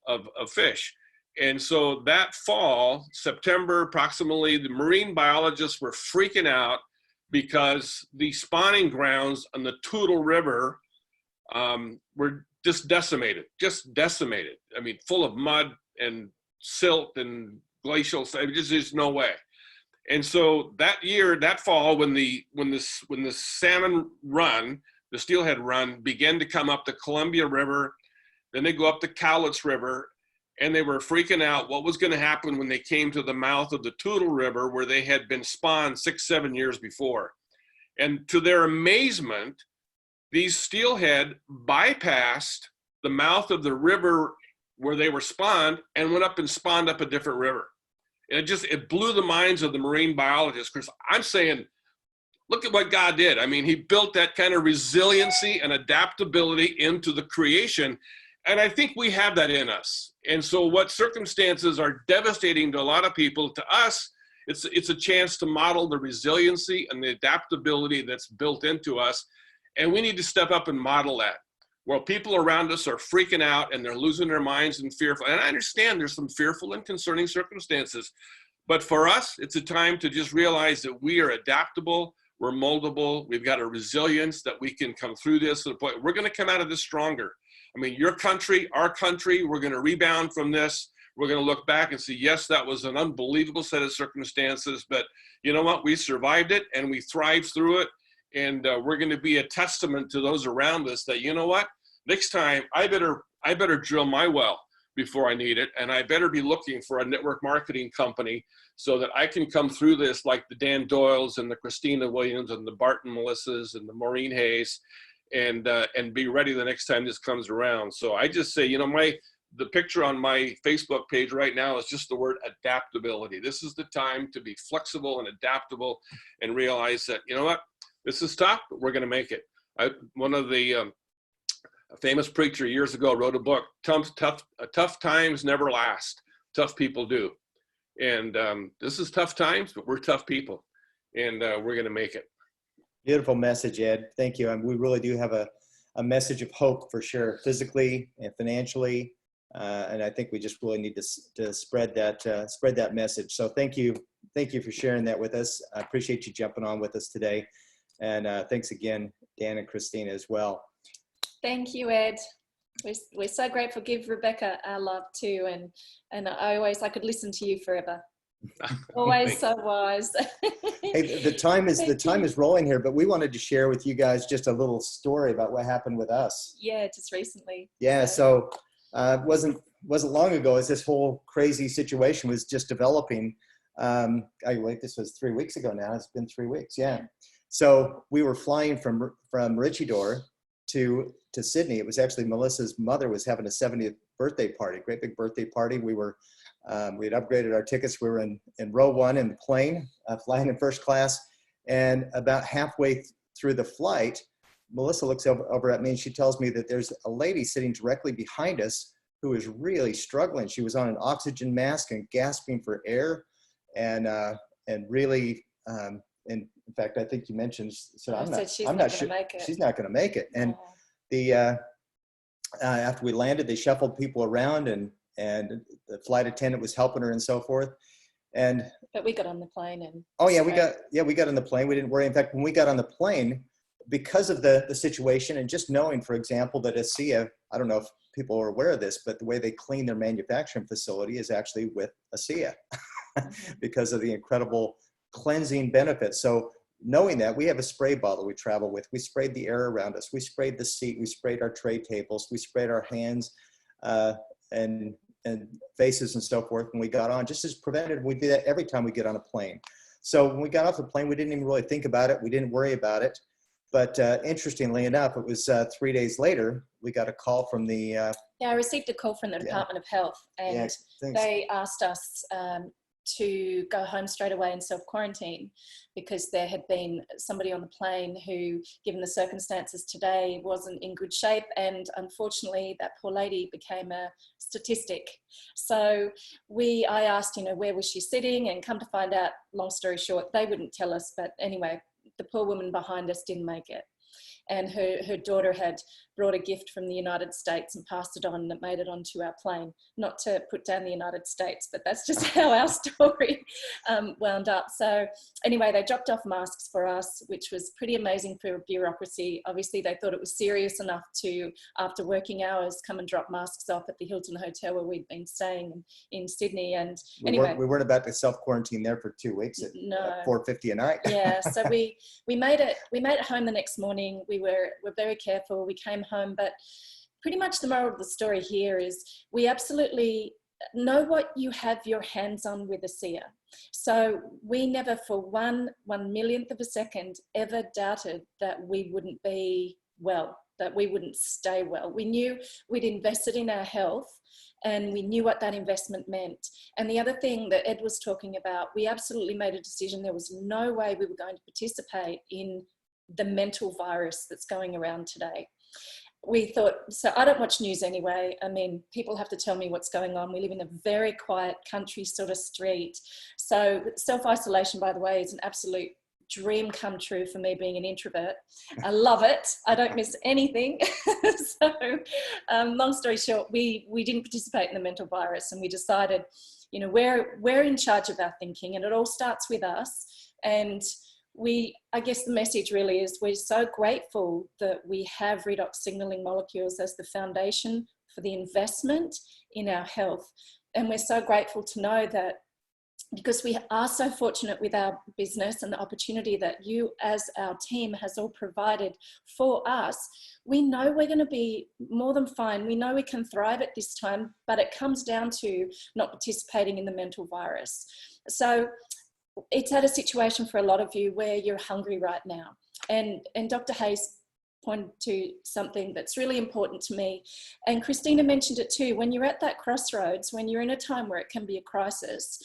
of fish. And so that fall, September approximately, the marine biologists were freaking out because the spawning grounds on the Doyle River were just decimated. I mean, full of mud and silt and glacial, there's no way. And so that fall, when the salmon run, the steelhead run, began to come up the Columbia River, then they go up the Cowlitz River, and they were freaking out what was going to happen when they came to the mouth of the Doyle River, where they had been spawned 6-7 years before. And to their amazement, these steelhead bypassed the mouth of the river where they were spawned and went up and spawned up a different river. And it blew the minds of the marine biologists, because I'm saying, look at what God did. I mean, he built that kind of resiliency and adaptability into the creation. And I think we have that in us. And so what circumstances are devastating to a lot of people, to us, it's a chance to model the resiliency and the adaptability that's built into us. And we need to step up and model that. While people around us are freaking out and they're losing their minds and fearful. And I understand there's some fearful and concerning circumstances. But for us, it's a time to just realize that we are adaptable, we're moldable, we've got a resilience that we can come through this to the point. We're going to come out of this stronger. I mean, your country, our country, we're going to rebound from this. We're going to look back and see, yes, that was an unbelievable set of circumstances, but you know what? We survived it and we thrived through it. And we're going to be a testament to those around us that, you know what? Next time, I better drill my well before I need it. And I better be looking for a network marketing company so that I can come through this like the Dan Doyles and the Cristina Williams and the Bart Melissas and the Moureen Hays, and be ready the next time this comes around. So I just say, you know, the picture on my Facebook page right now is just the word adaptability. This is the time to be flexible and adaptable and realize that, you know what, this is tough, but we're going to make it. One of the a famous preacher years ago wrote a book, Tough Times Never Last, Tough People Do. And this is tough times, but we're tough people, and we're going to make it. Beautiful message, Ed. Thank you. And we really do have a message of hope for sure, physically and financially. And I think we just really need to spread that message. So thank you for sharing that with us. I appreciate you jumping on with us today. And thanks again, Dan and Cristina as well. Thank you, Ed. We're so grateful. Give Rebecca our love too. And I could listen to you forever. Always so wise. Hey, the time is rolling here, but we wanted to share with you guys just a little story about what happened with us. Yeah, just recently. Yeah, so it wasn't long ago as this whole crazy situation was just developing. This was 3 weeks ago now. It's been 3 weeks. Yeah. So we were flying from Maroochydore to Sydney. It was actually Melissa's mother was having a 70th birthday party, great big birthday party. We had upgraded our tickets. We were in row 1 in the plane, flying in first class. And about halfway through the flight, Melissa looks over at me and she tells me that there's a lady sitting directly behind us who was really struggling. She was on an oxygen mask and gasping for air, and really, in fact, I think you mentioned, so I'm not sure she's not going to make it. And after we landed, they shuffled people around, and the flight attendant was helping her and so forth. But we got on the plane and we got on the plane. We didn't worry. In fact, when we got on the plane, because of the situation, and just knowing, for example, that ASEA, I don't know if people are aware of this, but the way they clean their manufacturing facility is actually with ASEA because of the incredible cleansing benefits. So knowing that, we have a spray bottle we travel with. We sprayed the air around us. We sprayed the seat. We sprayed our tray tables. We sprayed our hands and faces and so forth when we got on, just as preventative. We do that every time we get on a plane. So when we got off the plane, we didn't even really think about it. We didn't worry about it. But interestingly enough, it was 3 days later, we got a call from the... I received a call from the Department of Health, and they asked us to go home straight away and self-quarantine because there had been somebody on the plane who, given the circumstances today, wasn't in good shape, and unfortunately that poor lady became a statistic. So I asked, where was she sitting, and come to find out, long story short, they wouldn't tell us, but anyway, the poor woman behind us didn't make it. And her daughter had brought a gift from the United States and passed it on, and it made it onto our plane. Not to put down the United States, but that's just how our story wound up. So anyway, they dropped off masks for us, which was pretty amazing for bureaucracy. Obviously, they thought it was serious enough to, after working hours, come and drop masks off at the Hilton Hotel where we'd been staying in Sydney. And anyway, we weren't about to self-quarantine there for 2 weeks at $4.50 a night. Yeah, so we made it home the next morning. We were very careful. We came home, but pretty much the moral of the story here is we absolutely know what you have your hands on with ASEA. So we never for one millionth of a second ever doubted that we wouldn't be well, that we wouldn't stay well. We knew we'd invested in our health, and we knew what that investment meant. And the other thing that Ed was talking about, we absolutely made a decision. There was no way we were going to participate in the mental virus that's going around today. We thought, so I don't watch news anyway. I mean, people have to tell me what's going on. We live in a very quiet country sort of street. So self-isolation, by the way, is an absolute dream come true for me, being an introvert. I love it. I don't miss anything. So long story short, we didn't participate in the mental virus, and we decided, we're in charge of our thinking, and it all starts with us. And I guess the message really is we're so grateful that we have redox signaling molecules as the foundation for the investment in our health. And we're so grateful to know that, because we are so fortunate with our business and the opportunity that you as our team has all provided for us, we know we're going to be more than fine. We know we can thrive at this time, but it comes down to not participating in the mental virus. So it's at a situation for a lot of you where you're hungry right now. And Dr. Hays pointed to something that's really important to me. And Cristina mentioned it too. When you're at that crossroads, when you're in a time where it can be a crisis,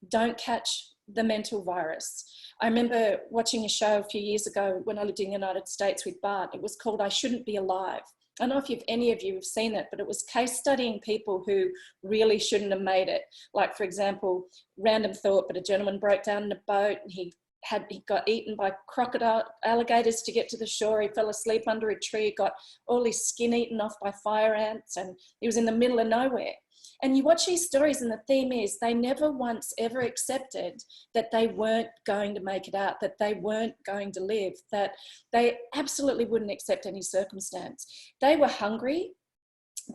don't catch the mental virus. I remember watching a show a few years ago when I lived in the United States with Bart. It was called I Shouldn't Be Alive. I don't know if any of you have seen it, but it was case studying people who really shouldn't have made it. Like, for example, random thought, but a gentleman broke down in a boat and he got eaten by alligators to get to the shore. He fell asleep under a tree, got all his skin eaten off by fire ants, and he was in the middle of nowhere. And you watch these stories, and the theme is they never once ever accepted that they weren't going to make it out, that they weren't going to live, that they absolutely wouldn't accept any circumstance. They were hungry.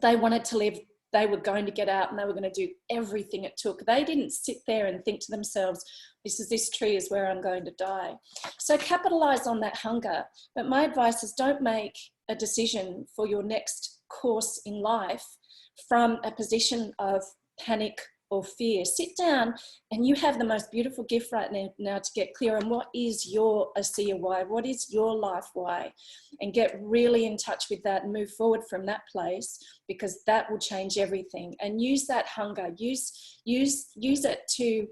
They wanted to live. They were going to get out, and they were going to do everything it took. They didn't sit there and think to themselves, this tree is where I'm going to die. So capitalize on that hunger. But my advice is don't make a decision for your next course in life from a position of panic or fear. Sit down, and you have the most beautiful gift right now to get clear on what is your ASEA why, what is your life why, and get really in touch with that and move forward from that place, because that will change everything. And use that hunger, use it to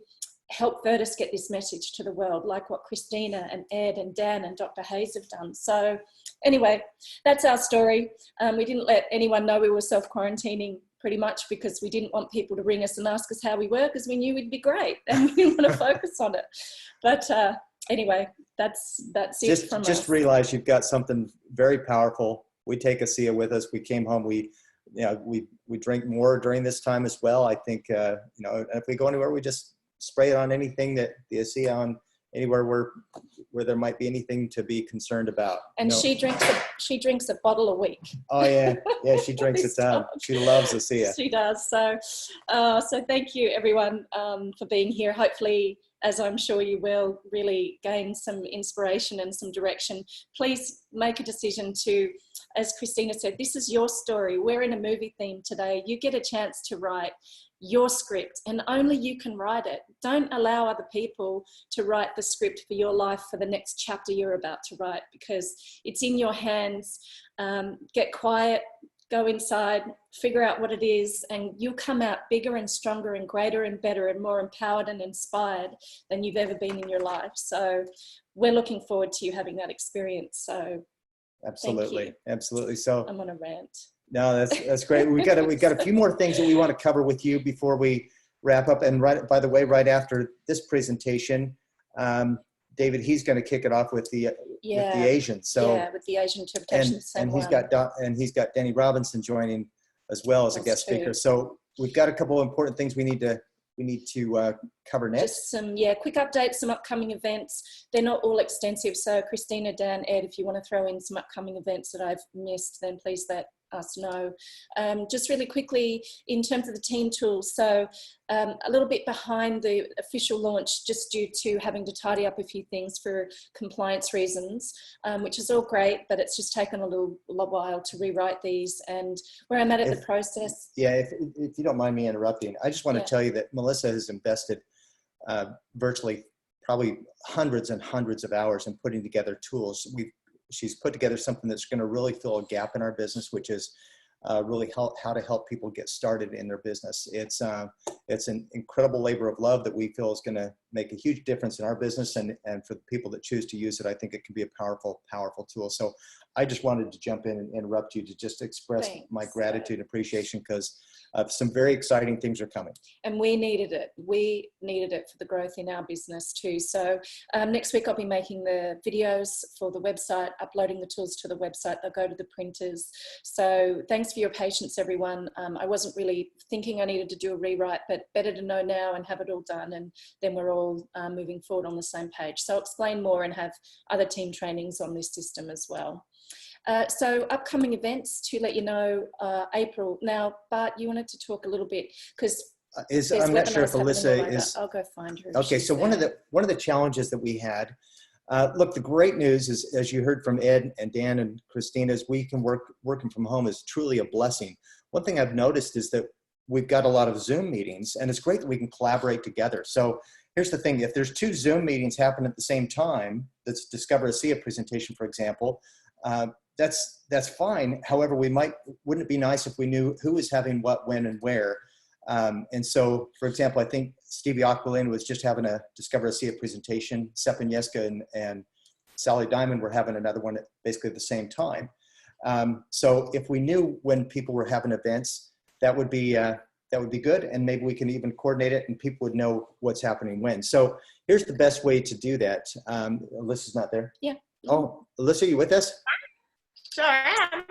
help Virtus get this message to the world, like what Cristina and Ed and Dan and Dr. Hays have done. So anyway, that's our story. We didn't let anyone know we were self-quarantining pretty much because we didn't want people to ring us and ask us how we were, because we knew we'd be great and we didn't want to focus on it. But anyway, that's it from us. Just realize you've got something very powerful. We take ASEA with us. We came home. We drink more during this time as well. I think, if we go anywhere, we just spray it on anything that the ASEA on, anywhere where there might be anything to be concerned about. And she drinks a bottle a week. Oh yeah, she drinks a ton. She loves ASEA. She does. So thank you everyone for being here. Hopefully, as I'm sure you will, really gain some inspiration and some direction. Please make a decision to, as Cristina said, this is your story. We're in a movie theme today. You get a chance to write your script, and only you can write it. Don't allow other people to write the script for your life for the next chapter you're about to write, because it's in your hands. Get quiet, go inside, figure out what it is, and you'll come out bigger and stronger and greater and better and more empowered and inspired than you've ever been in your life. So we're looking forward to you having that experience. So absolutely, absolutely. So I'm on a rant. No, that's great. We got a few more things that we want to cover with you before we wrap up. And by the way, right after this presentation, David, he's going to kick it off with the Asian. So with the Asian interpretation. And he's got Danny Robinson joining as well as a guest speaker. So we've got a couple of important things we need to cover next. Just some quick updates, some upcoming events. They're not all extensive. So Cristina, Dan, Ed, if you want to throw in some upcoming events that I've missed, then please let us know. Just really quickly, in terms of the team tools, so a little bit behind the official launch just due to having to tidy up a few things for compliance reasons, which is all great, but it's just taken a little while to rewrite these. And where I'm at the process. Yeah, if you don't mind me interrupting, I just want to tell you that Melissa has invested virtually probably hundreds and hundreds of hours in putting together tools. She's put together something that's going to really fill a gap in our business, which is really how to help people get started in their business. It's an incredible labor of love that we feel is going to make a huge difference in our business, and for the people that choose to use it, I think it can be a powerful tool. So I just wanted to jump in and interrupt you to just express my gratitude and appreciation, because some very exciting things are coming. And we needed it. We needed it for the growth in our business too. So next week I'll be making the videos for the website, uploading the tools to the website. They'll go to the printers. So thanks for your patience, everyone. I wasn't really thinking I needed to do a rewrite, but better to know now and have it all done, and then we're all moving forward on the same page. So I'll explain more and have other team trainings on this system as well. So upcoming events to let you know, April. Now, Bart, you wanted to talk a little bit because I'm not sure if Alyssa is. I'll go find her. Okay, so one of the challenges that we had. Look, the great news is, as you heard from Ed and Dan and Cristina, is we can working from home is truly a blessing. One thing I've noticed is that we've got a lot of Zoom meetings, and it's great that we can collaborate together. So here's the thing: if there's 2 Zoom meetings happen at the same time, that's Discover ASEA presentation, for example. That's fine. However, wouldn't it be nice if we knew who was having what, when, and where? And so, for example, I think Stevie Aquilin was just having a Discover ASEA presentation. Sepp Agnieszka and Sally Diamond were having another one at basically the same time. So if we knew when people were having events, that would be good, and maybe we can even coordinate it, and people would know what's happening when. So here's the best way to do that. Alyssa's not there. Yeah. Oh, Alyssa, are you with us? Sure am.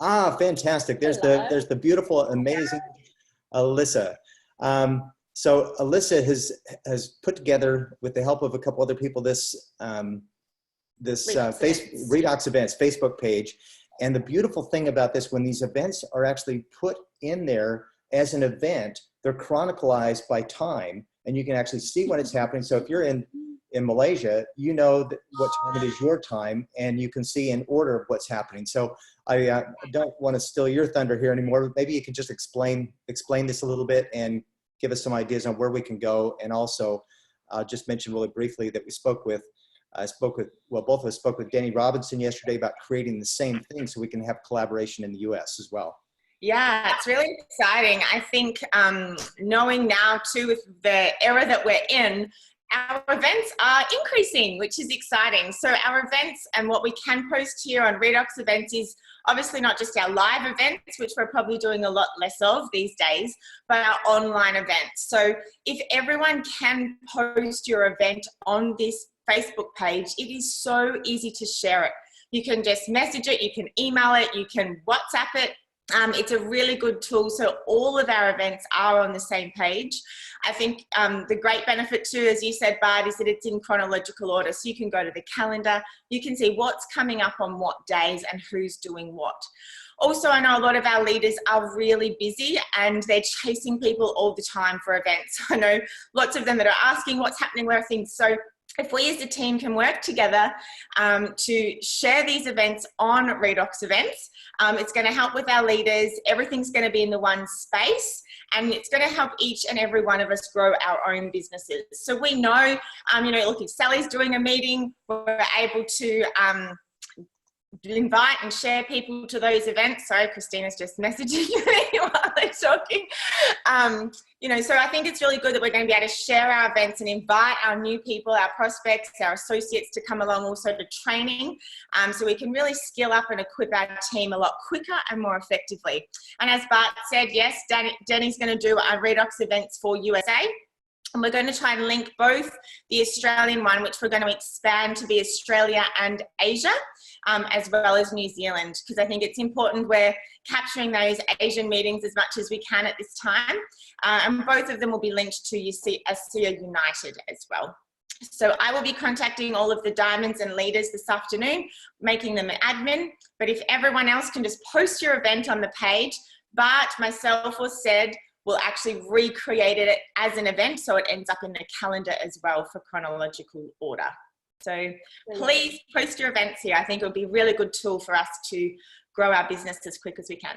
Ah, fantastic. There's the beautiful, amazing Alyssa. So Alyssa has put together, with the help of a couple other people, this Redox events Facebook page. And the beautiful thing about this, when these events are actually put in there as an event, they're chronicalized by time, and you can actually see when it's happening. So if you're in Malaysia, you know what time it is your time, and you can see in order of what's happening. So I don't want to steal your thunder here anymore, but maybe you can just explain this a little bit and give us some ideas on where we can go. And also just mention really briefly that both of us spoke with Danny Robinson yesterday about creating the same thing so we can have collaboration in the US as well. Yeah, it's really exciting. I think knowing now too, with the era that we're in, our events are increasing, which is exciting. So our events and what we can post here on Redox events is obviously not just our live events, which we're probably doing a lot less of these days, but our online events. So if everyone can post your event on this Facebook page, it is so easy to share it. You can just message it, you can email it, you can WhatsApp it. It's a really good tool. So all of our events are on the same page. I think the great benefit too, as you said, Bart, is that it's in chronological order. So you can go to the calendar, you can see what's coming up on what days and who's doing what. Also, I know a lot of our leaders are really busy and they're chasing people all the time for events. I know lots of them that are asking what's happening, where are things. So if we as a team can work together to share these events on Redox events, it's going to help with our leaders. Everything's going to be in the one space, and it's going to help each and every one of us grow our own businesses. So we know, look, if Sally's doing a meeting, we're able to invite and share people to those events. Sorry, Christina's just messaging me while they're talking. So I think it's really good that we're going to be able to share our events and invite our new people, our prospects, our associates to come along also to training, so we can really skill up and equip our team a lot quicker and more effectively. And as Bart said, yes, Danny's going to do our Redox events for USA. And we're going to try and link both the Australian one, which we're going to expand to be Australia and Asia, as well as New Zealand, because I think it's important we're capturing those Asian meetings as much as we can at this time. And both of them will be linked to ASEA United as well. So I will be contacting all of the diamonds and leaders this afternoon, making them an admin. But if everyone else can just post your event on the page, Bart, myself, or Sid will actually recreate it as an event, so it ends up in the calendar as well for chronological order. So please post your events here. I think it would be a really good tool for us to grow our business as quick as we can.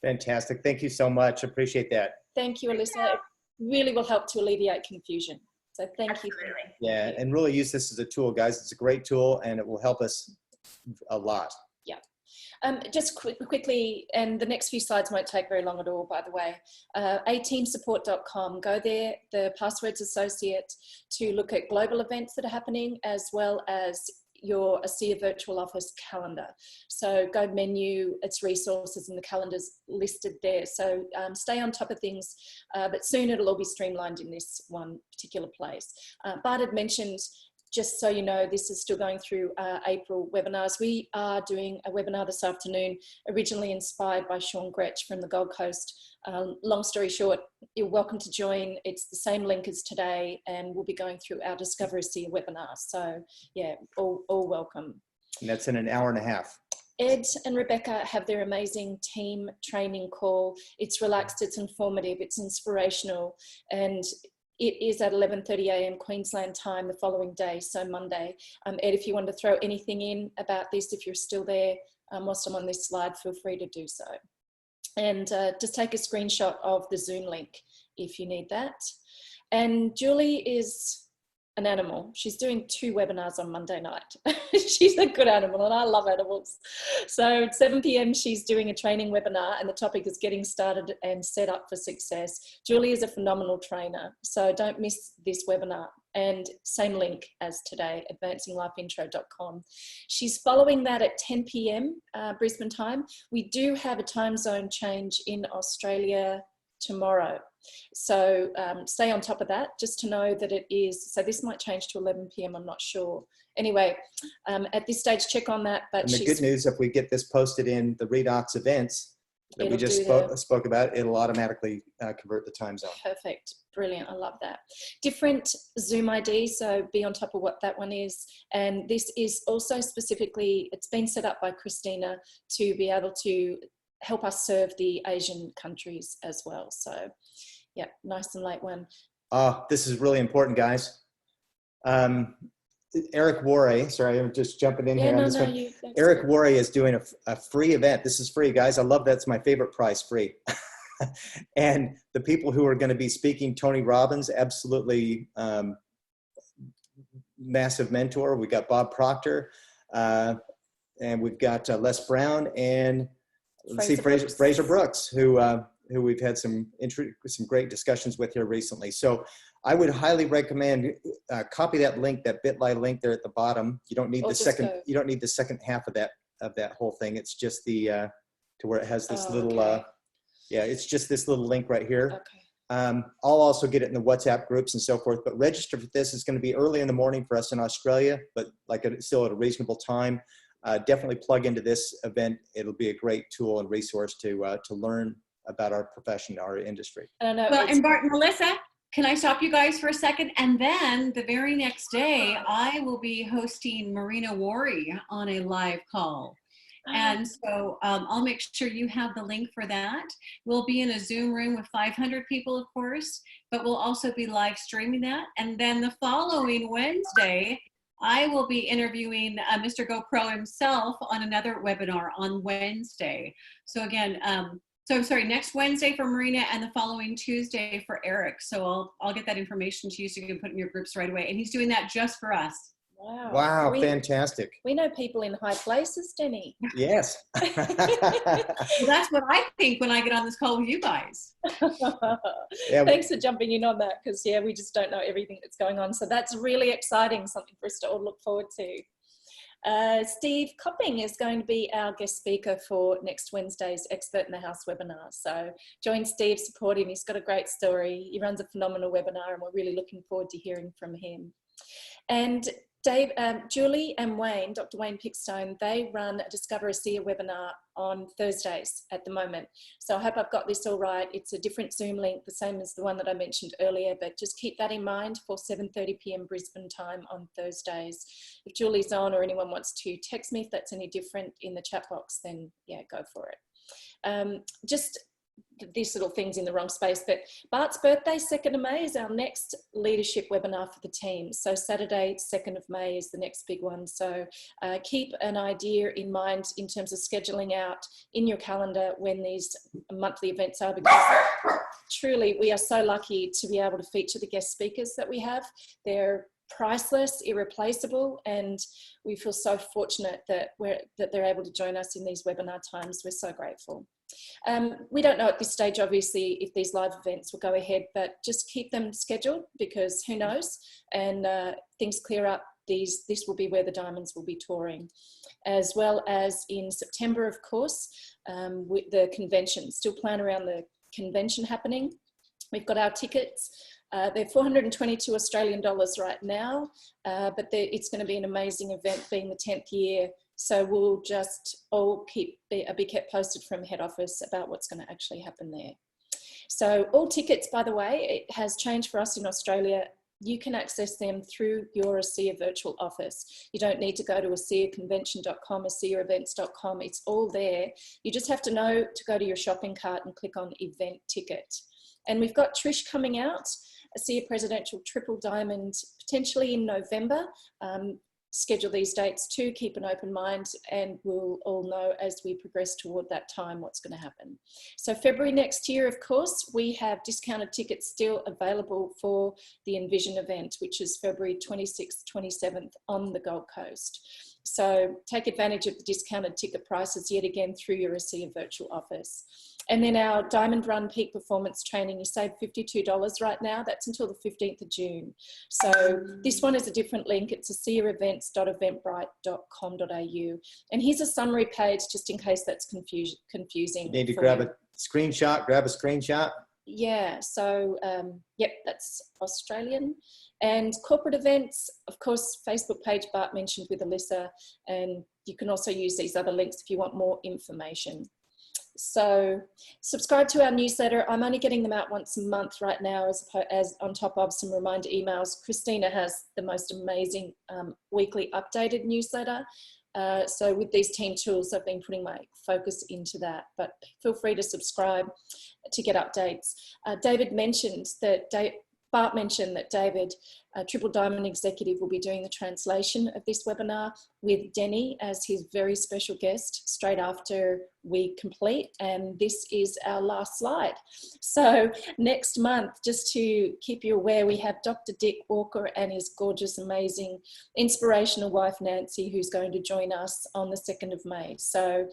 Fantastic. Thank you so much. Appreciate that. Thank you, Alyssa. It really will help to alleviate confusion. So thank you. Yeah, and really use this as a tool, guys. It's a great tool and it will help us a lot. Yeah. Just quickly, and the next few slides won't take very long at all, by the way, ateamsupport.com, go there, the password's associate, to look at global events that are happening, as well as your ASEA virtual office calendar. So go menu, its resources, and the calendar's listed there. So stay on top of things, but soon it'll all be streamlined in this one particular place. Bart had mentioned, just so you know, this is still going through April webinars. We are doing a webinar this afternoon, originally inspired by Sean Gretsch from the Gold Coast. Long story short, you're welcome to join. It's the same link as today, and we'll be going through our Discover ASEA webinar. So yeah, all welcome. And that's in an hour and a half. Ed and Rebecca have their amazing team training call. It's relaxed, it's informative, it's inspirational, and it is at 11:30 a.m. Queensland time the following day, so Monday. Ed, if you want to throw anything in about this, if you're still there, whilst I'm on this slide, feel free to do so. And just take a screenshot of the Zoom link if you need that. And Julie is an animal. She's doing 2 webinars on Monday night. She's a good animal, and I love animals. So at 7 p.m, she's doing a training webinar, and the topic is getting started and set up for success. Julie is a phenomenal trainer, so don't miss this webinar. And same link as today, advancinglifeintro.com. She's following that at 10 p.m. Brisbane time. We do have a time zone change in Australia tomorrow. So stay on top of that, just to know that it is, so this might change to 11 p.m, I'm not sure. Anyway, at this stage, check on that. But and the good news, if we get this posted in the Redox events that we just spoke about, it'll automatically convert the time zone. Perfect. Brilliant. I love that. Different Zoom ID, so be on top of what that one is. And this is also specifically, it's been set up by Cristina to be able to help us serve the Asian countries as well. So yeah, nice and late one. This is really important, guys. Eric Worre, sorry, I'm just jumping in here on this one. Eric Worre is doing a free event. This is free, guys. I love that. It's my favorite price, free. And the people who are going to be speaking, Tony Robbins, absolutely massive mentor. We've got Bob Proctor, and we've got Les Brown, and let's see, Fraser Brooks, who we've had some great discussions with here recently. So I would highly recommend copy that link, that bit.ly link there at the bottom. You don't need the second. You don't need the second half of that whole thing. It's just the to where it has this little. Okay. Yeah, it's just this little link right here. Okay. I'll also get it in the WhatsApp groups and so forth. But register for this. It's going to be early in the morning for us in Australia, but still at a reasonable time. Definitely plug into this event. It'll be a great tool and resource to learn about our profession, our industry. And I know well, and Bart and Melissa, can I stop you guys for a second? And then the very next day, I will be hosting Marina Worry on a live call. And so I'll make sure you have the link for that. We'll be in a Zoom room with 500 people, of course, but we'll also be live streaming that. And then the following Wednesday, I will be interviewing Mr. GoPro himself on another webinar on Wednesday. So again, so I'm sorry, next Wednesday for Marina and the following Tuesday for Eric. So I'll get that information to you so you can put it in your groups right away. And he's doing that just for us. Wow. Wow, fantastic. We know people in high places, Denny. Yes. Well, that's what I think when I get on this call with you guys. Yeah, Thanks for jumping in on that, because we just don't know everything that's going on. So that's really exciting, something for us to all look forward to. Steve Copping is going to be our guest speaker for next Wednesday's Expert in the House webinar. So join Steve, support him. He's got a great story. He runs a phenomenal webinar and we're really looking forward to hearing from him. And Julie and Wayne, Dr. Wayne Pickstone, they run a Discover ASEA webinar on Thursdays at the moment. So I hope I've got this all right. It's a different Zoom link, the same as the one that I mentioned earlier, but just keep that in mind for 7:30 p.m. Brisbane time on Thursdays. If Julie's on or anyone wants to text me if that's any different in the chat box, then yeah, go for it. Just these little things in the wrong space, but Bart's birthday, 2nd of May, is our next leadership webinar for the team. So Saturday, 2nd of May is the next big one. So keep an idea in mind in terms of scheduling out in your calendar when these monthly events are, because truly we are so lucky to be able to feature the guest speakers that we have. They're priceless, irreplaceable, and we feel so fortunate that they're able to join us in these webinar times. We're so grateful. We don't know at this stage, obviously, if these live events will go ahead, but just keep them scheduled, because who knows, and things clear up, this will be where the Diamonds will be touring. As well as in September, of course, with the convention, still plan around the convention happening. We've got our tickets. They're 422 Australian dollars right now, but it's going to be an amazing event, being the 10th year. So we'll just all be kept posted from head office about what's going to actually happen there. So all tickets, by the way, it has changed for us in Australia. You can access them through your ASEA virtual office. You don't need to go to ASEAconvention.com, ASEAevents.com. It's all there. You just have to know to go to your shopping cart and click on event ticket. And we've got Trish coming out, ASEA Presidential Triple Diamond, potentially in November. Schedule these dates too, keep an open mind, and we'll all know as we progress toward that time what's going to happen. So February next year, of course, we have discounted tickets still available for the Envision event, which is February 26th, 27th on the Gold Coast. So take advantage of the discounted ticket prices yet again through your ASEA virtual office. And then our Diamond Run Peak Performance Training, you save $52 right now. That's until the 15th of June. So this one is a different link. It's aseaevents.eventbrite.com.au. And here's a summary page just in case that's confusing. You need to grab a screenshot. Yeah, so yep, that's Australian. And corporate events, of course, Facebook page Bart mentioned with Alyssa, and you can also use these other links if you want more information. So subscribe to our newsletter. I'm only getting them out once a month right now, as on top of some reminder emails. Cristina has the most amazing weekly updated newsletter. So with these team tools, I've been putting my focus into that, but feel free to subscribe to get updates. Bart mentioned that David Triple Diamond executive will be doing the translation of this webinar with Denny as his very special guest straight after we complete. And this is our last slide. So next month, just to keep you aware, we have Dr. Dick Walker and his gorgeous, amazing, inspirational wife, Nancy, who's going to join us on the 2nd of May. So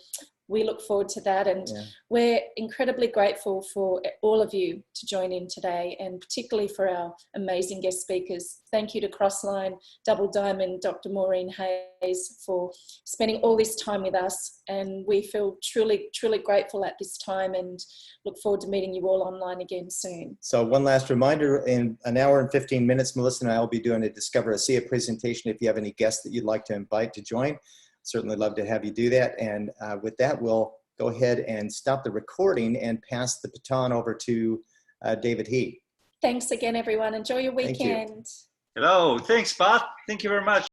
we look forward to that, and we're incredibly grateful for all of you to join in today, and particularly for our amazing guest speakers. Thank you to Crossline, Double Diamond, Dr. Moureen Hays, for spending all this time with us, and we feel truly, truly grateful at this time and look forward to meeting you all online again soon. So one last reminder, in an hour and 15 minutes, Melissa and I will be doing a Discover ASEA presentation. If you have any guests that you'd like to invite to join, certainly love to have you do that. And with that, we'll go ahead and stop the recording and pass the baton over to David He. Thanks again, everyone. Enjoy your weekend. Hello, thanks, Bart. Thank you very much.